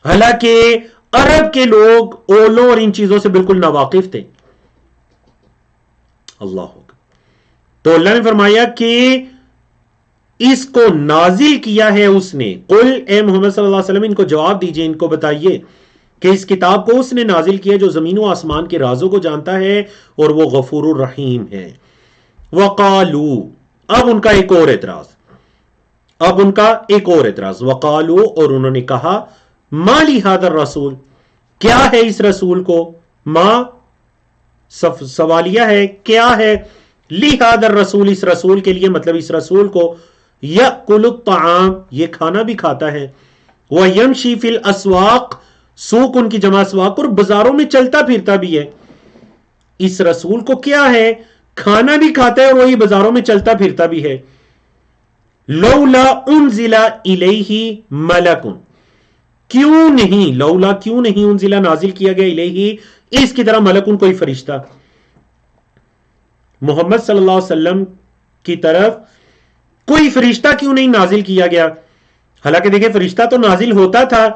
حالانکہ عرب کے لوگ اولوں اور ان چیزوں سے بالکل ناواقف تھے۔ اللہ ہوگا۔ تو اللہ نے فرمایا کہ اس کو نازل کیا ہے اس نے۔ قل، اے محمد صلی اللہ علیہ وسلم ان کو جواب دیجئے، ان کو بتائیے کہ اس کتاب کو اس نے نازل کیا جو زمین و آسمان کے رازوں کو جانتا ہے اور وہ غفور الرحیم ہے۔ وقالو، اب ان کا ایک اور اعتراض، وقالو، اور انہوں نے کہا، ما لی ھذا الرسول، کیا ہے اس رسول کو، ما سوالیہ ہے، کیا ہے، لی ھذا الرسول، اس رسول کے لیے، مطلب اس رسول کو، یأکل الطعام، یہ کھانا بھی کھاتا ہے، ویمشی فی الاسواق، سوق ان کی جمع اسواق، اور بازاروں میں چلتا پھرتا بھی ہے۔ اس رسول کو کیا ہے، کھانا بھی کھاتا ہے اور وہی بازاروں میں چلتا پھرتا بھی ہے۔ لولا انزل الیہ ملک، کیوں نہیں، لولا کیوں نہیں، انزل نازل کیا گیا الیہ اس کی طرح ملکن، کوئی فرشتہ، محمد صلی اللہ علیہ وسلم کی طرف کوئی فرشتہ کیوں نہیں نازل کیا گیا؟ حالانکہ دیکھیں فرشتہ تو نازل ہوتا تھا،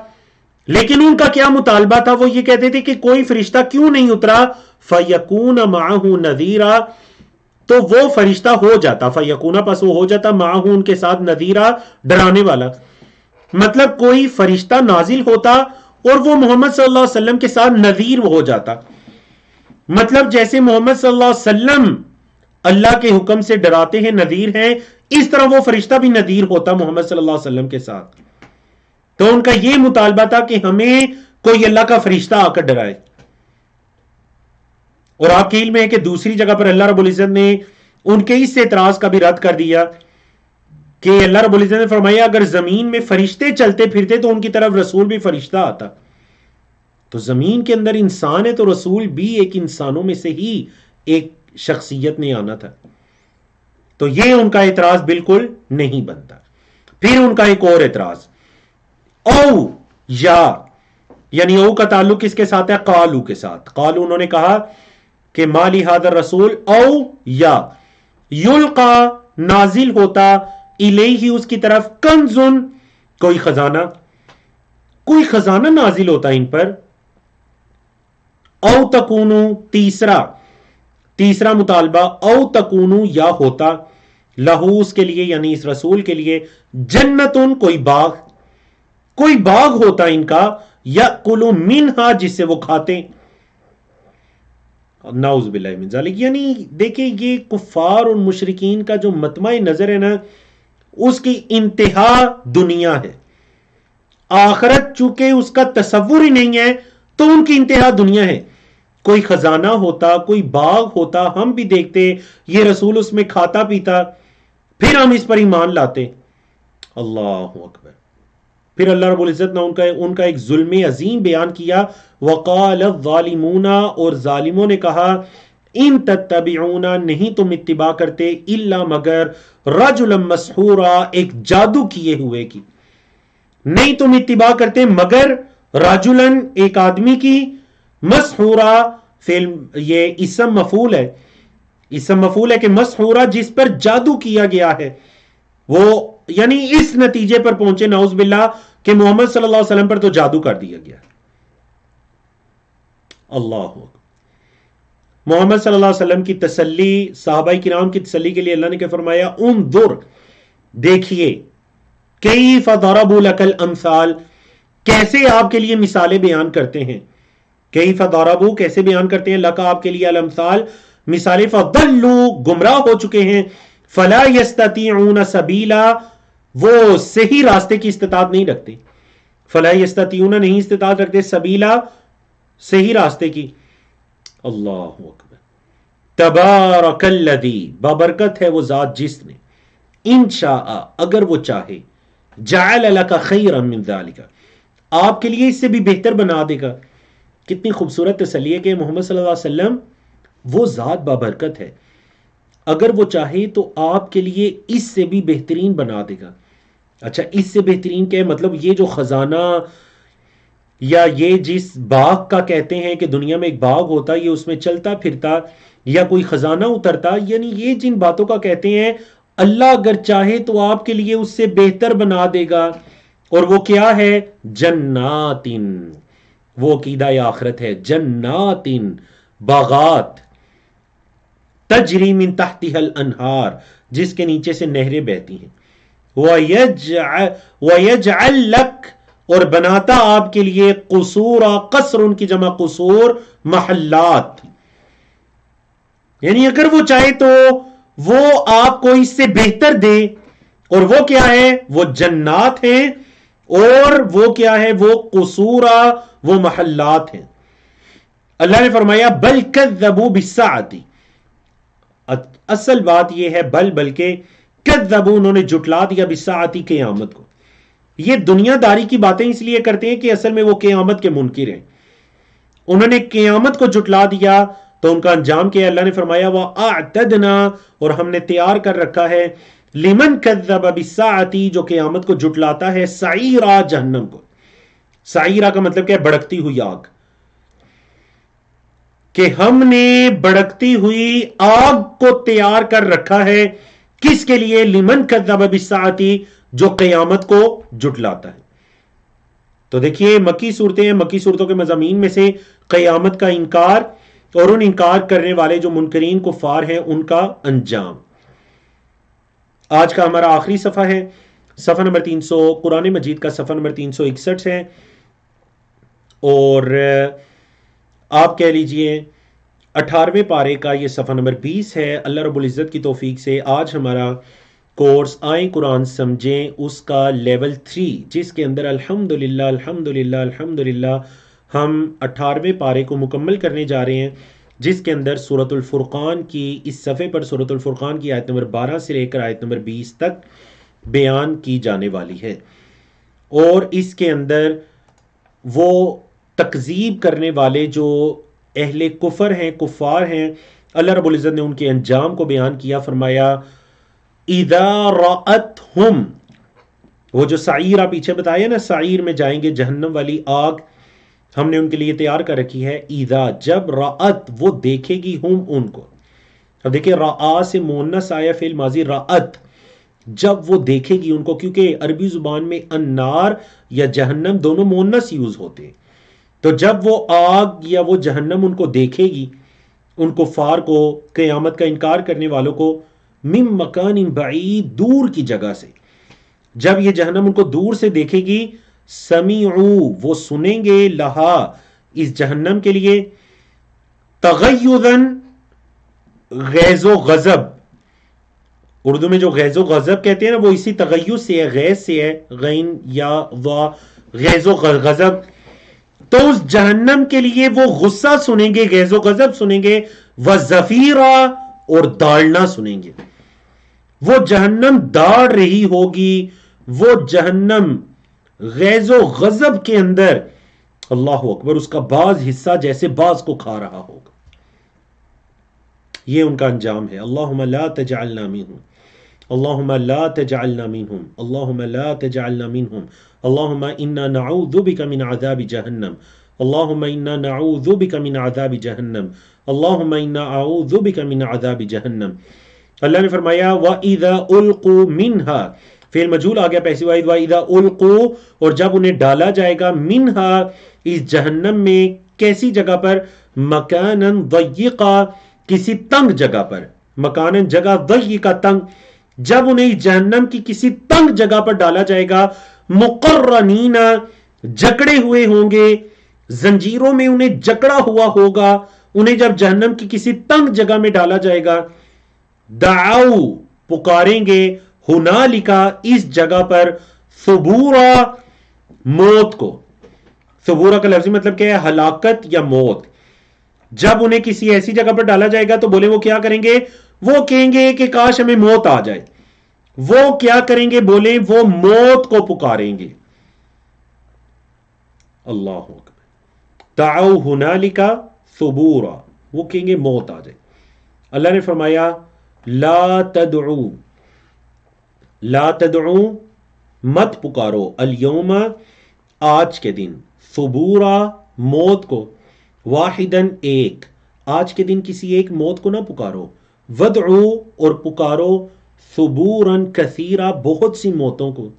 لیکن ان کا کیا مطالبہ تھا؟ وہ یہ کہتے تھے کہ کوئی فرشتہ کیوں نہیں اترا، فَيَكُونَ مَعَهُ نَذِيرًا، تو وہ فرشتہ ہو جاتا، فَيَكُونَ پس وہ ہو جاتا، مَعَهُ ان کے ساتھ، نذیرا ڈرانے والا۔ مطلب کوئی فرشتہ نازل ہوتا اور وہ محمد صلی اللہ علیہ وسلم کے ساتھ نذیر ہو جاتا، مطلب جیسے محمد صلی اللہ علیہ وسلم اللہ کے حکم سے ڈراتے ہیں، نذیر ہیں، اس طرح وہ فرشتہ بھی نذیر ہوتا محمد صلی اللہ علیہ وسلم کے ساتھ۔ تو ان کا یہ مطالبہ تھا کہ ہمیں کوئی اللہ کا فرشتہ آ کر ڈرائے۔ اور آپ کے علم ہے کہ دوسری جگہ پر اللہ رب العزت نے ان کے اس اعتراض کا بھی رد کر دیا کہ اللہ رب العزت نے فرمایا اگر زمین میں فرشتے چلتے پھرتے تو ان کی طرف رسول بھی فرشتہ آتا. تو زمین کے اندر انسان ہے تو رسول بھی ایک انسانوں میں سے ہی ایک شخصیت نے آنا تھا. تو یہ ان کا اعتراض بالکل نہیں بنتا. پھر ان کا ایک اور اعتراض او یا، یعنی او کا تعلق کس کے ساتھ ہے؟ قالو کے ساتھ. قالو انہوں نے کہا کہ مالی حاضر رسول او یا یلقا نازل ہوتا الیہ اس کی طرف کنزن کوئی خزانہ نازل ہوتا ان پر. او تکونو تیسرا مطالبہ او تکونو یا ہوتا لہو اس کے لیے یعنی اس رسول کے لیے جنتن کوئی باغ ہوتا ان کا یأکلوا منہا جس سے وہ کھاتے. نعوذ باللہ من ذالک. یعنی دیکھیں یہ کفار اور مشرکین کا جو مطمع نظر ہے نا اس کی انتہا دنیا ہے. آخرت چونکہ اس کا تصور ہی نہیں ہے تو ان کی انتہا دنیا ہے. کوئی خزانہ ہوتا کوئی باغ ہوتا ہم بھی دیکھتے یہ رسول اس میں کھاتا پیتا پھر ہم اس پر ایمان لاتے. اللہ اکبر. پھر اللہ رب العزت نے ان کا ایک ظلم عظیم بیان کیا. وقال الظالمون اور ظالموں نے کہا ان تتبعون نہیں تم اتباع کرتے الا مگر رجلا مسحورا ایک جادو کیے ہوئے کی. نہیں تم اتباع کرتے مگر رجلا ایک آدمی کی مسحورا یہ اسم مفعول ہے کہ مسحورا جس پر جادو کیا گیا ہے. وہ یعنی اس نتیجے پر پہنچے نعوذ باللہ کہ محمد صلی اللہ علیہ وسلم پر تو جادو کر دیا گیا. اللہ محمد صلی اللہ علیہ وسلم کی تسلی صحابہ کرام کی تسلی کے لیے اللہ نے کیا فرمایا انظر دیکھیے کیف ضربوا لک الامثال کیسے آپ کے لیے مثالیں بیان کرتے ہیں. کیف ضربوا کیسے بیان کرتے ہیں لک آپ کے لیے الامثال مثالیں فضلوا گمراہ ہو چکے ہیں فلا یستطیعون سبیلا وہ صحیح راستے کی استطاعت نہیں رکھتے. فلا یستطیعون نہیں استطاعت رکھتے سبیلا صحیح راستے کی. اللہ اکبر. تبارک الذی بابرکت ہے وہ ذات جس نے انشاء اگر وہ چاہے جعل لک خیرا من ذالک آپ کے لیے اس سے بھی بہتر بنا دے گا. کتنی خوبصورت تسلی ہے کہ محمد صلی اللہ علیہ وسلم وہ ذات بابرکت ہے اگر وہ چاہے تو آپ کے لیے اس سے بھی بہترین بنا دے گا. اچھا اس سے بہترین کیا ہے؟ مطلب یہ جو خزانہ یا یہ جس باغ کا کہتے ہیں کہ دنیا میں ایک باغ ہوتا یہ اس میں چلتا پھرتا یا کوئی خزانہ اترتا یعنی یہ جن باتوں کا کہتے ہیں اللہ اگر چاہے تو آپ کے لیے اس سے بہتر بنا دے گا. اور وہ کیا ہے؟ جنات. وہ عقیدہ آخرت ہے. جنات باغات تجری من تحتها الانہار جس کے نیچے سے نہریں بہتی ہیں. وَيَجْعَلْ لَكَ اور بناتا آپ کے لیے قصورا قصر ان کی جمع قصور محلات یعنی اگر وہ چاہے تو وہ آپ کو اس سے بہتر دے. اور وہ کیا ہے؟ وہ جنات ہیں اور وہ کیا ہے؟ وہ قصورا وہ محلات ہیں. اللہ نے فرمایا بل کذبوا بالساعۃ اصل بات یہ ہے بلکہ کذبوا انہوں نے جھٹلا دیا بالساعۃ قیامت کو. یہ دنیا داری کی باتیں اس لیے کرتے ہیں کہ اصل میں وہ قیامت کے منکر ہیں. انہوں نے قیامت کو جھٹلا دیا تو ان کا انجام کیا؟ اللہ نے فرمایا وَأَعْتَدْنَا اور ہم نے تیار کر رکھا ہے لمن کذب بالساعۃ جو قیامت کو جھٹلاتا ہے سعیرا جہنم کو. سعیرا کا مطلب کیا ہے؟ بھڑکتی ہوئی آگ. کہ ہم نے بھڑکتی ہوئی آگ کو تیار کر رکھا ہے کس کے لیے؟ لمن کذب بالساعۃ جو قیامت کو جھٹلاتا ہے. تو دیکھیے مکی صورتیں ہیں. مکی صورتوں کے مضامین میں سے قیامت کا انکار اور ان انکار کرنے والے جو منکرین کفار ہیں ان کا انجام. آج کا ہمارا آخری صفحہ ہے صفحہ نمبر 300 قرآن مجید کا صفحہ نمبر 361 ہے اور آپ کہہ لیجئے 18ویں پارے کا یہ صفحہ نمبر 20 ہے. اللہ رب العزت کی توفیق سے آج ہمارا کورس آئیں قرآن سمجھیں اس کا لیول 3 جس کے اندر الحمدللہ ہم 18ویں پارے کو مکمل کرنے جا رہے ہیں جس کے اندر سورۃ الفرقان کی اس صفحے پر سورۃ الفرقان کی آیت نمبر 12 سے لے کر آیت نمبر 20 تک بیان کی جانے والی ہے، اور اس کے اندر وہ تکذیب کرنے والے جو اہل کفر ہیں، کفار ہیں، اللہ رب العزت نے ان کے انجام کو بیان کیا، فرمایا اذا رأتہم، وہ جو سعیر آپ پیچھے بتایا نا، سعیر میں جائیں گے، جہنم والی آگ ہم نے ان کے لیے تیار کر رکھی ہے، اذا جب، رأت وہ دیکھے گی، ہم ان کو، اب دیکھیں رآ سے مونس آیا فعل ماضی، رأت جب وہ دیکھے گی ان کو، کیونکہ عربی زبان میں النار یا جہنم دونوں مونس یوز ہوتے ہیں، تو جب وہ آگ یا وہ جہنم ان کو دیکھے گی، ان کفار کو، قیامت کا انکار کرنے والوں کو، من مکان بعید، دور کی جگہ سے، جب یہ جہنم ان کو دور سے دیکھے گی، سمیعو وہ سنیں گے، لہا اس جہنم کے لیے، تغیظاً غیظ و غضب، اردو میں جو غیظ و غضب کہتے ہیں نا وہ اسی تغیظ سے ہے، غیظ سے ہے، غین یا وا، غیظ و غضب، تو اس جہنم کے لیے وہ غصہ سنیں گے، غیظ و غضب سنیں گے، وزفیرا اور داڑنا سنیں گے، وہ جہنم داڑ رہی ہوگی، وہ جہنم غیظ و غضب کے اندر، اللہ اکبر، اس کا بعض حصہ جیسے بعض کو کھا رہا ہوگا، یہ ان کا انجام ہے۔ اللہم لا تجعلنا منہم، اللہم لا تجعلنا منہم، اللہم لا تجعلنا منہم، اللہم انا نعوذ بک من عذاب جہنم، اللہم انا نعوذ بک من عذاب جہنم، اللہم انا اعوذ بک من عذاب جہنم۔ اللہ نے فرمایا وَإِذَا أُلْقُوا مِنْهَا، فعل مجھول آ گیا پیسے واحد، وَإِذَا أُلْقُوا، اور جب انہیں ڈالا جائے گا، مِنْهَا اس جہنم میں، کیسی جگہ پر، مَكَانًا ضَيِّقًا کسی تنگ جگہ پر، مکانن جگہ، ضیقہ تنگ، جب انہیں جہنم کی کسی تنگ جگہ پر ڈالا جائے گا، مقرنین جکڑے ہوئے ہوں گے، زنجیروں میں انہیں جکڑا ہوا ہوگا، انہیں جب جہنم کی کسی تنگ جگہ میں ڈالا جائے گا، دعاؤ پکاریں گے، ہنالکا اس جگہ پر، ثبورا موت کو، ثبورا کا لفظی مطلب کیا ہے، ہلاکت یا موت، جب انہیں کسی ایسی جگہ پر ڈالا جائے گا تو بولے وہ کیا کریں گے، وہ کہیں گے کہ کاش ہمیں موت آ جائے، وہ کیا کریں گے، بولیں وہ موت کو پکاریں گے، اللہ اکبر، دعوا ہنالک ثبورا، وہ کہیں گے موت آ جائے۔ اللہ نے فرمایا لا تدعو، لا تدعو مت پکارو، الیوم آج کے دن، ثبورا موت کو، واحدن ایک، آج کے دن کسی ایک موت کو نہ پکارو، ودعو اور پکارو، ثبورن کثیرا بہت سی موتوں کو،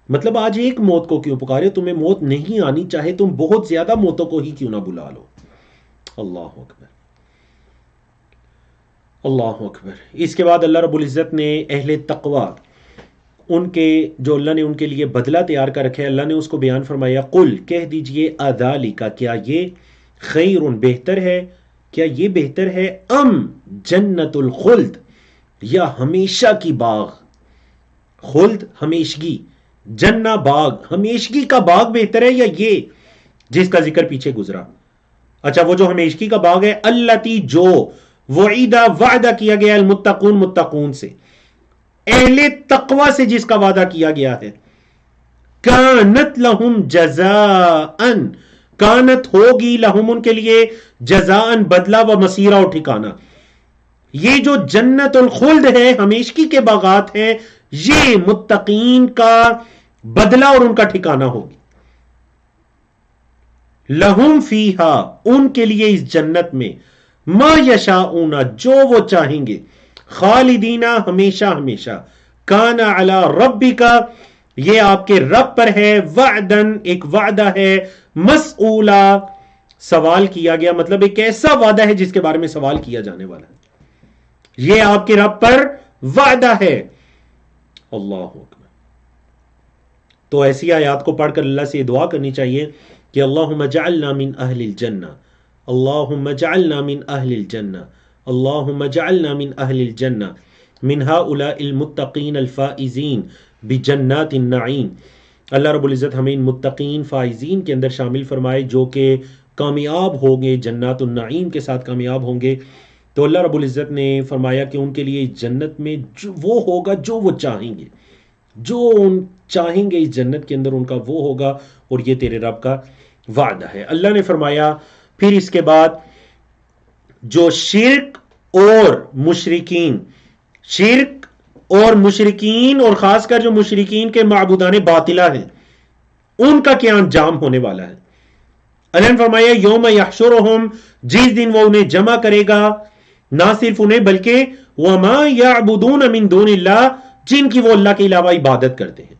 مطلب آج ایک موت کو کیوں پکارے، تمہیں موت نہیں آنی چاہے تم بہت زیادہ موتوں کو ہی کیوں نہ بلا لو، اللہ اکبر، اللہ اکبر۔ اس کے بعد اللہ رب العزت نے اہل تقوی، ان کے جو اللہ نے ان کے لیے بدلہ تیار کر رکھے، اللہ نے اس کو بیان فرمایا، قل کہہ دیجئے، اذالک کیا یہ، خیر بہتر ہے، کیا یہ بہتر ہے، ام جنت الخلد یا ہمیشہ کی باغ، خلد ہمیشگی، جنہ باغ، ہمیشگی کا باغ بہتر ہے، یا یہ جس کا ذکر پیچھے گزرا، اچھا وہ جو ہمیشگی کا باغ ہے، التی جو وعیدہ وعدہ کیا گیا، المتقون متقون سے، اہل تقوی سے جس کا وعدہ کیا گیا ہے، کانت لہم جزاءن، کانت ہوگی لہم ان کے لیے، جزاءن بدلہ، و مسیرہ اور ٹھکانہ، یہ جو جنت الخلد ہے، ہمیشگی کے باغات ہیں، یہ متقین کا بدلہ اور ان کا ٹھکانہ ہوگی، لہم فیہا ان کے لیے اس جنت میں، ما یشاؤون جو وہ چاہیں گے، خالدین ہمیشہ ہمیشہ، کان علی ربک یہ آپ کے رب پر ہے، وعدن ایک وعدہ ہے، مسئولا سوال کیا گیا، مطلب ایک ایسا وعدہ ہے جس کے بارے میں سوال کیا جانے والا ہے، یہ آپ کے رب پر وعدہ ہے، اللہ اکبر۔ تو ایسی آیات کو پڑھ کر اللہ سے دعا کرنی چاہیے کہ اللہم اجعلنا من اہل الجنہ، اللہم اجعلنا من اہل الجنہ، اللہم اجعلنا من اہل الجنہ، من ہؤلاء المتقین الفائزین بجنات النعیم، اللہ رب العزت ہمیں ان متقین فائزین کے اندر شامل فرمائے جو کہ کامیاب ہوں گے، جنات النعیم کے ساتھ کامیاب ہوں گے۔ تو اللہ رب العزت نے فرمایا کہ ان کے لیے جنت میں وہ ہوگا جو وہ چاہیں گے، جو چاہیں گے اس جنت کے اندر ان کا وہ ہوگا، اور یہ تیرے رب کا وعدہ ہے۔ اللہ نے فرمایا پھر اس کے بعد جو شرک اور مشرکین اور خاص کر جو مشرکین کے معبودان باطلہ ہیں ان کا کیا انجام ہونے والا ہے۔ اللہ نے فرمایا یوم یحشرہم، جس دن وہ انہیں جمع کرے گا، نہ صرف انہیں بلکہ وما یعبدون من دون اللہ، جن کی وہ اللہ کے علاوہ عبادت کرتے ہیں،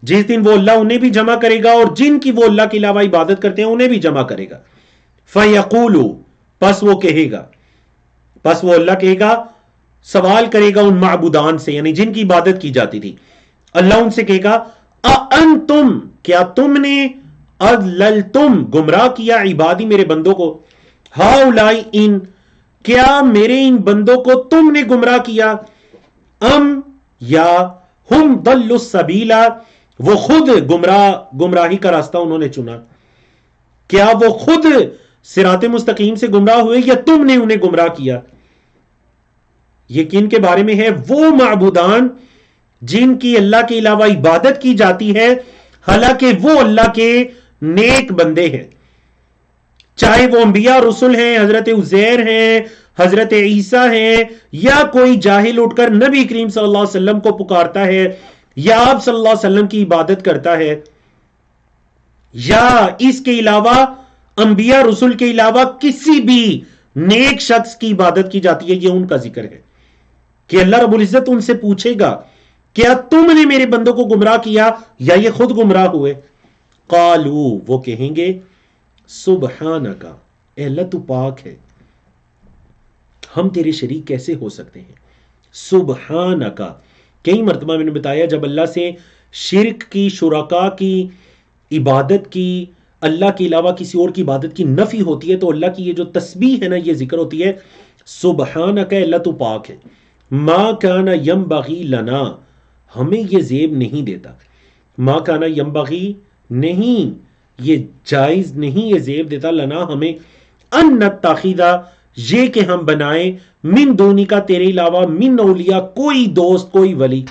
جس دن وہ اللہ انہیں بھی جمع کرے گا اور جن کی وہ اللہ کے علاوہ عبادت کرتے ہیں انہیں بھی جمع کرے گا۔ فیقول، پس وہ اللہ کہے گا، سوال کرے گا ان معبودان سے، یعنی جن کی عبادت کی جاتی تھی، اللہ ان سے کہے گا اَأَنْتُمْ، کیا تم نے اضللتم، گمراہ کیا، عبادی، میرے بندوں کو، ہؤلاء، ان، کیا میرے ان بندوں کو تم نے گمراہ کیا، ام، یا ہم ضلوا السبیل، وہ خود گمراہی کا راستہ انہوں نے چنا، کیا وہ خود صراط مستقیم سے گمراہ ہوئے یا تم نے انہیں گمراہ کیا؟ یقین کے بارے میں ہے وہ معبودان جن کی اللہ کے علاوہ عبادت کی جاتی ہے حالانکہ وہ اللہ کے نیک بندے ہیں، چاہے وہ انبیاء رسول ہیں، حضرت عزیر ہیں، حضرت عیسیٰ ہیں، یا کوئی جاہل اٹھ کر نبی کریم صلی اللہ علیہ وسلم کو پکارتا ہے یا آپ صلی اللہ علیہ وسلم کی عبادت کرتا ہے، یا اس کے علاوہ انبیاء رسول کے علاوہ کسی بھی نیک شخص کی عبادت کی جاتی ہے، یہ ان کا ذکر ہے کہ اللہ رب العزت ان سے پوچھے گا کیا تم نے میرے بندوں کو گمراہ کیا یا یہ خود گمراہ ہوئے؟ قالو، وہ کہیں گے سبحانک، اے اللہ تو پاک ہے، ہم تیرے شریک کیسے ہو سکتے ہیں؟ سبحانک، کئی مرتبہ میں نے بتایا جب اللہ سے شرک کی، شرکا کی عبادت کی، اللہ کے علاوہ کسی اور کی عبادت کی نفی ہوتی ہے تو اللہ کی یہ جو تسبیح ہے نا، یہ ذکر ہوتی ہے سبحانک، اللہ تو پاک ہے، ما کان ینبغی لنا، ہمیں یہ زیب نہیں دیتا، ما کان ینبغی، نہیں، یہ جائز نہیں، یہ زیب دیتا، لنا ہمیں، ان نتخذ، یہ کہ ہم بنائیں، من دونی کا، تیرے علاوہ، من اولیاء، کوئی دوست، کوئی ولی،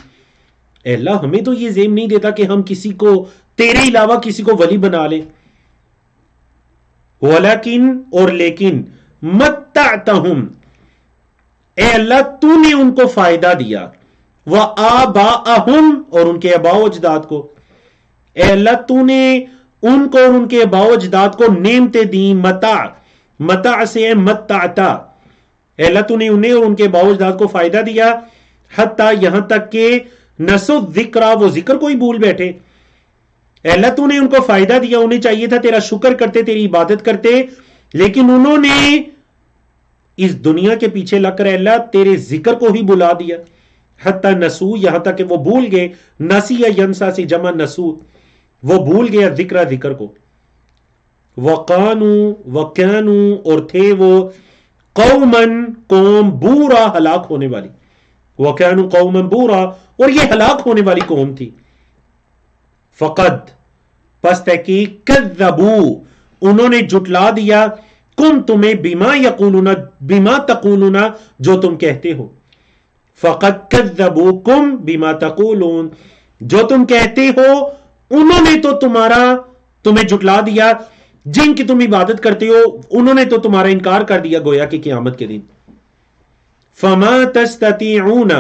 اے اللہ ہمیں تو یہ زیب نہیں دیتا کہ ہم کسی کو تیرے علاوہ کسی کو ولی بنا لیں، ولیکن، اور لیکن، متعتہم، اے اللہ تو نے ان کو فائدہ دیا، وآباءہم، اور ان کے آباء و اجداد کو، اے اللہ تو نے ان کو اور ان کے آباء و اجداد کو نعمتیں دیں، متاع سے ہے متعتا، اے اللہ تو نے انہیں اور ان کے آباء و اجداد کو فائدہ دیا، حتیٰ یہاں تک کہ نسوا الذکر، وہ ذکر کو ہی بھول بیٹھے، اے اللہ تو نے ان کو فائدہ دیا، انہیں چاہیے تھا تیرا شکر کرتے، تیری عبادت کرتے، لیکن انہوں نے اس دنیا کے پیچھے لگ کر اے اللہ تیرے ذکر کو ہی بلا دیا، حتی نسو، یہاں تک کہ وہ بھول گئے، نسی یا ینسا سے جمع نسو، وہ بھول گیا ذکر کو، وکانو، اور تھے وہ، قومن، قوم، بورا، ہلاک ہونے والی، وکانو قومن بورا، اور یہ ہلاک ہونے والی قوم تھی، فقد، پس تحقیق، کذبو، انہوں نے جھٹلا دیا، کم تمہیں، بما تقولون، جو تم کہتے ہو، فقد کذبوکم بما تقولون، جو تم کہتے ہو انہوں نے تو تمہیں جھٹلا دیا، جن کی تم عبادت کرتے ہو انہوں نے تو تمہارا انکار کر دیا گویا کہ قیامت کے دن، فما تستطيعون،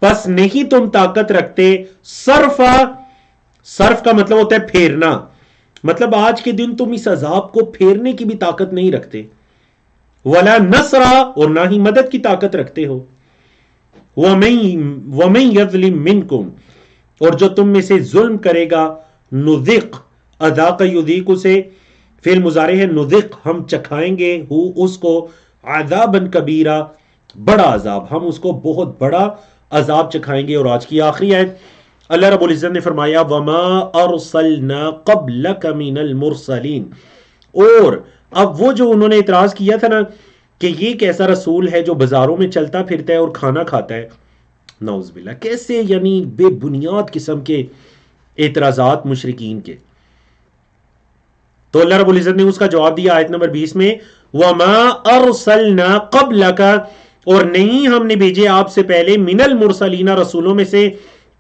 پس نہیں تم طاقت رکھتے، صرف کا مطلب ہوتا ہے پھیرنا، مطلب آج کے دن تم اس عذاب کو پھیرنے کی بھی طاقت نہیں رکھتے، ولا نصرا، اور نہ ہی مدد کی طاقت رکھتے ہو، ومن یظلم منکم، اور جو تم میں سے ظلم کرے گا، نذق، اذاق یذیق سے فعل مضارع ہے، نذق، ہم چکھائیں گے، اس کو، عذابا کبیرا، بڑا عذاب، ہم اس کو بہت بڑا عذاب چکھائیں گے۔ اور آج کی آخری آیت اللہ رب العزت نے فرمایا وما ارسلنا قبلک من المرسلین، اور اب وہ جو انہوں نے اعتراض کیا تھا نا کہ یہ کیسا رسول ہے جو بازاروں میں چلتا پھرتا ہے اور کھانا کھاتا ہے، نعوذ باللہ، کیسے یعنی بے بنیاد قسم کے اعتراضات مشرکین کے، تو اللہ رب العزت نے اس کا جواب دیا آیت نمبر 20 میں، وما ارسلنا قبلک، اور نہیں ہم نے بھیجے آپ سے پہلے، من المرسلین، رسولوں میں سے،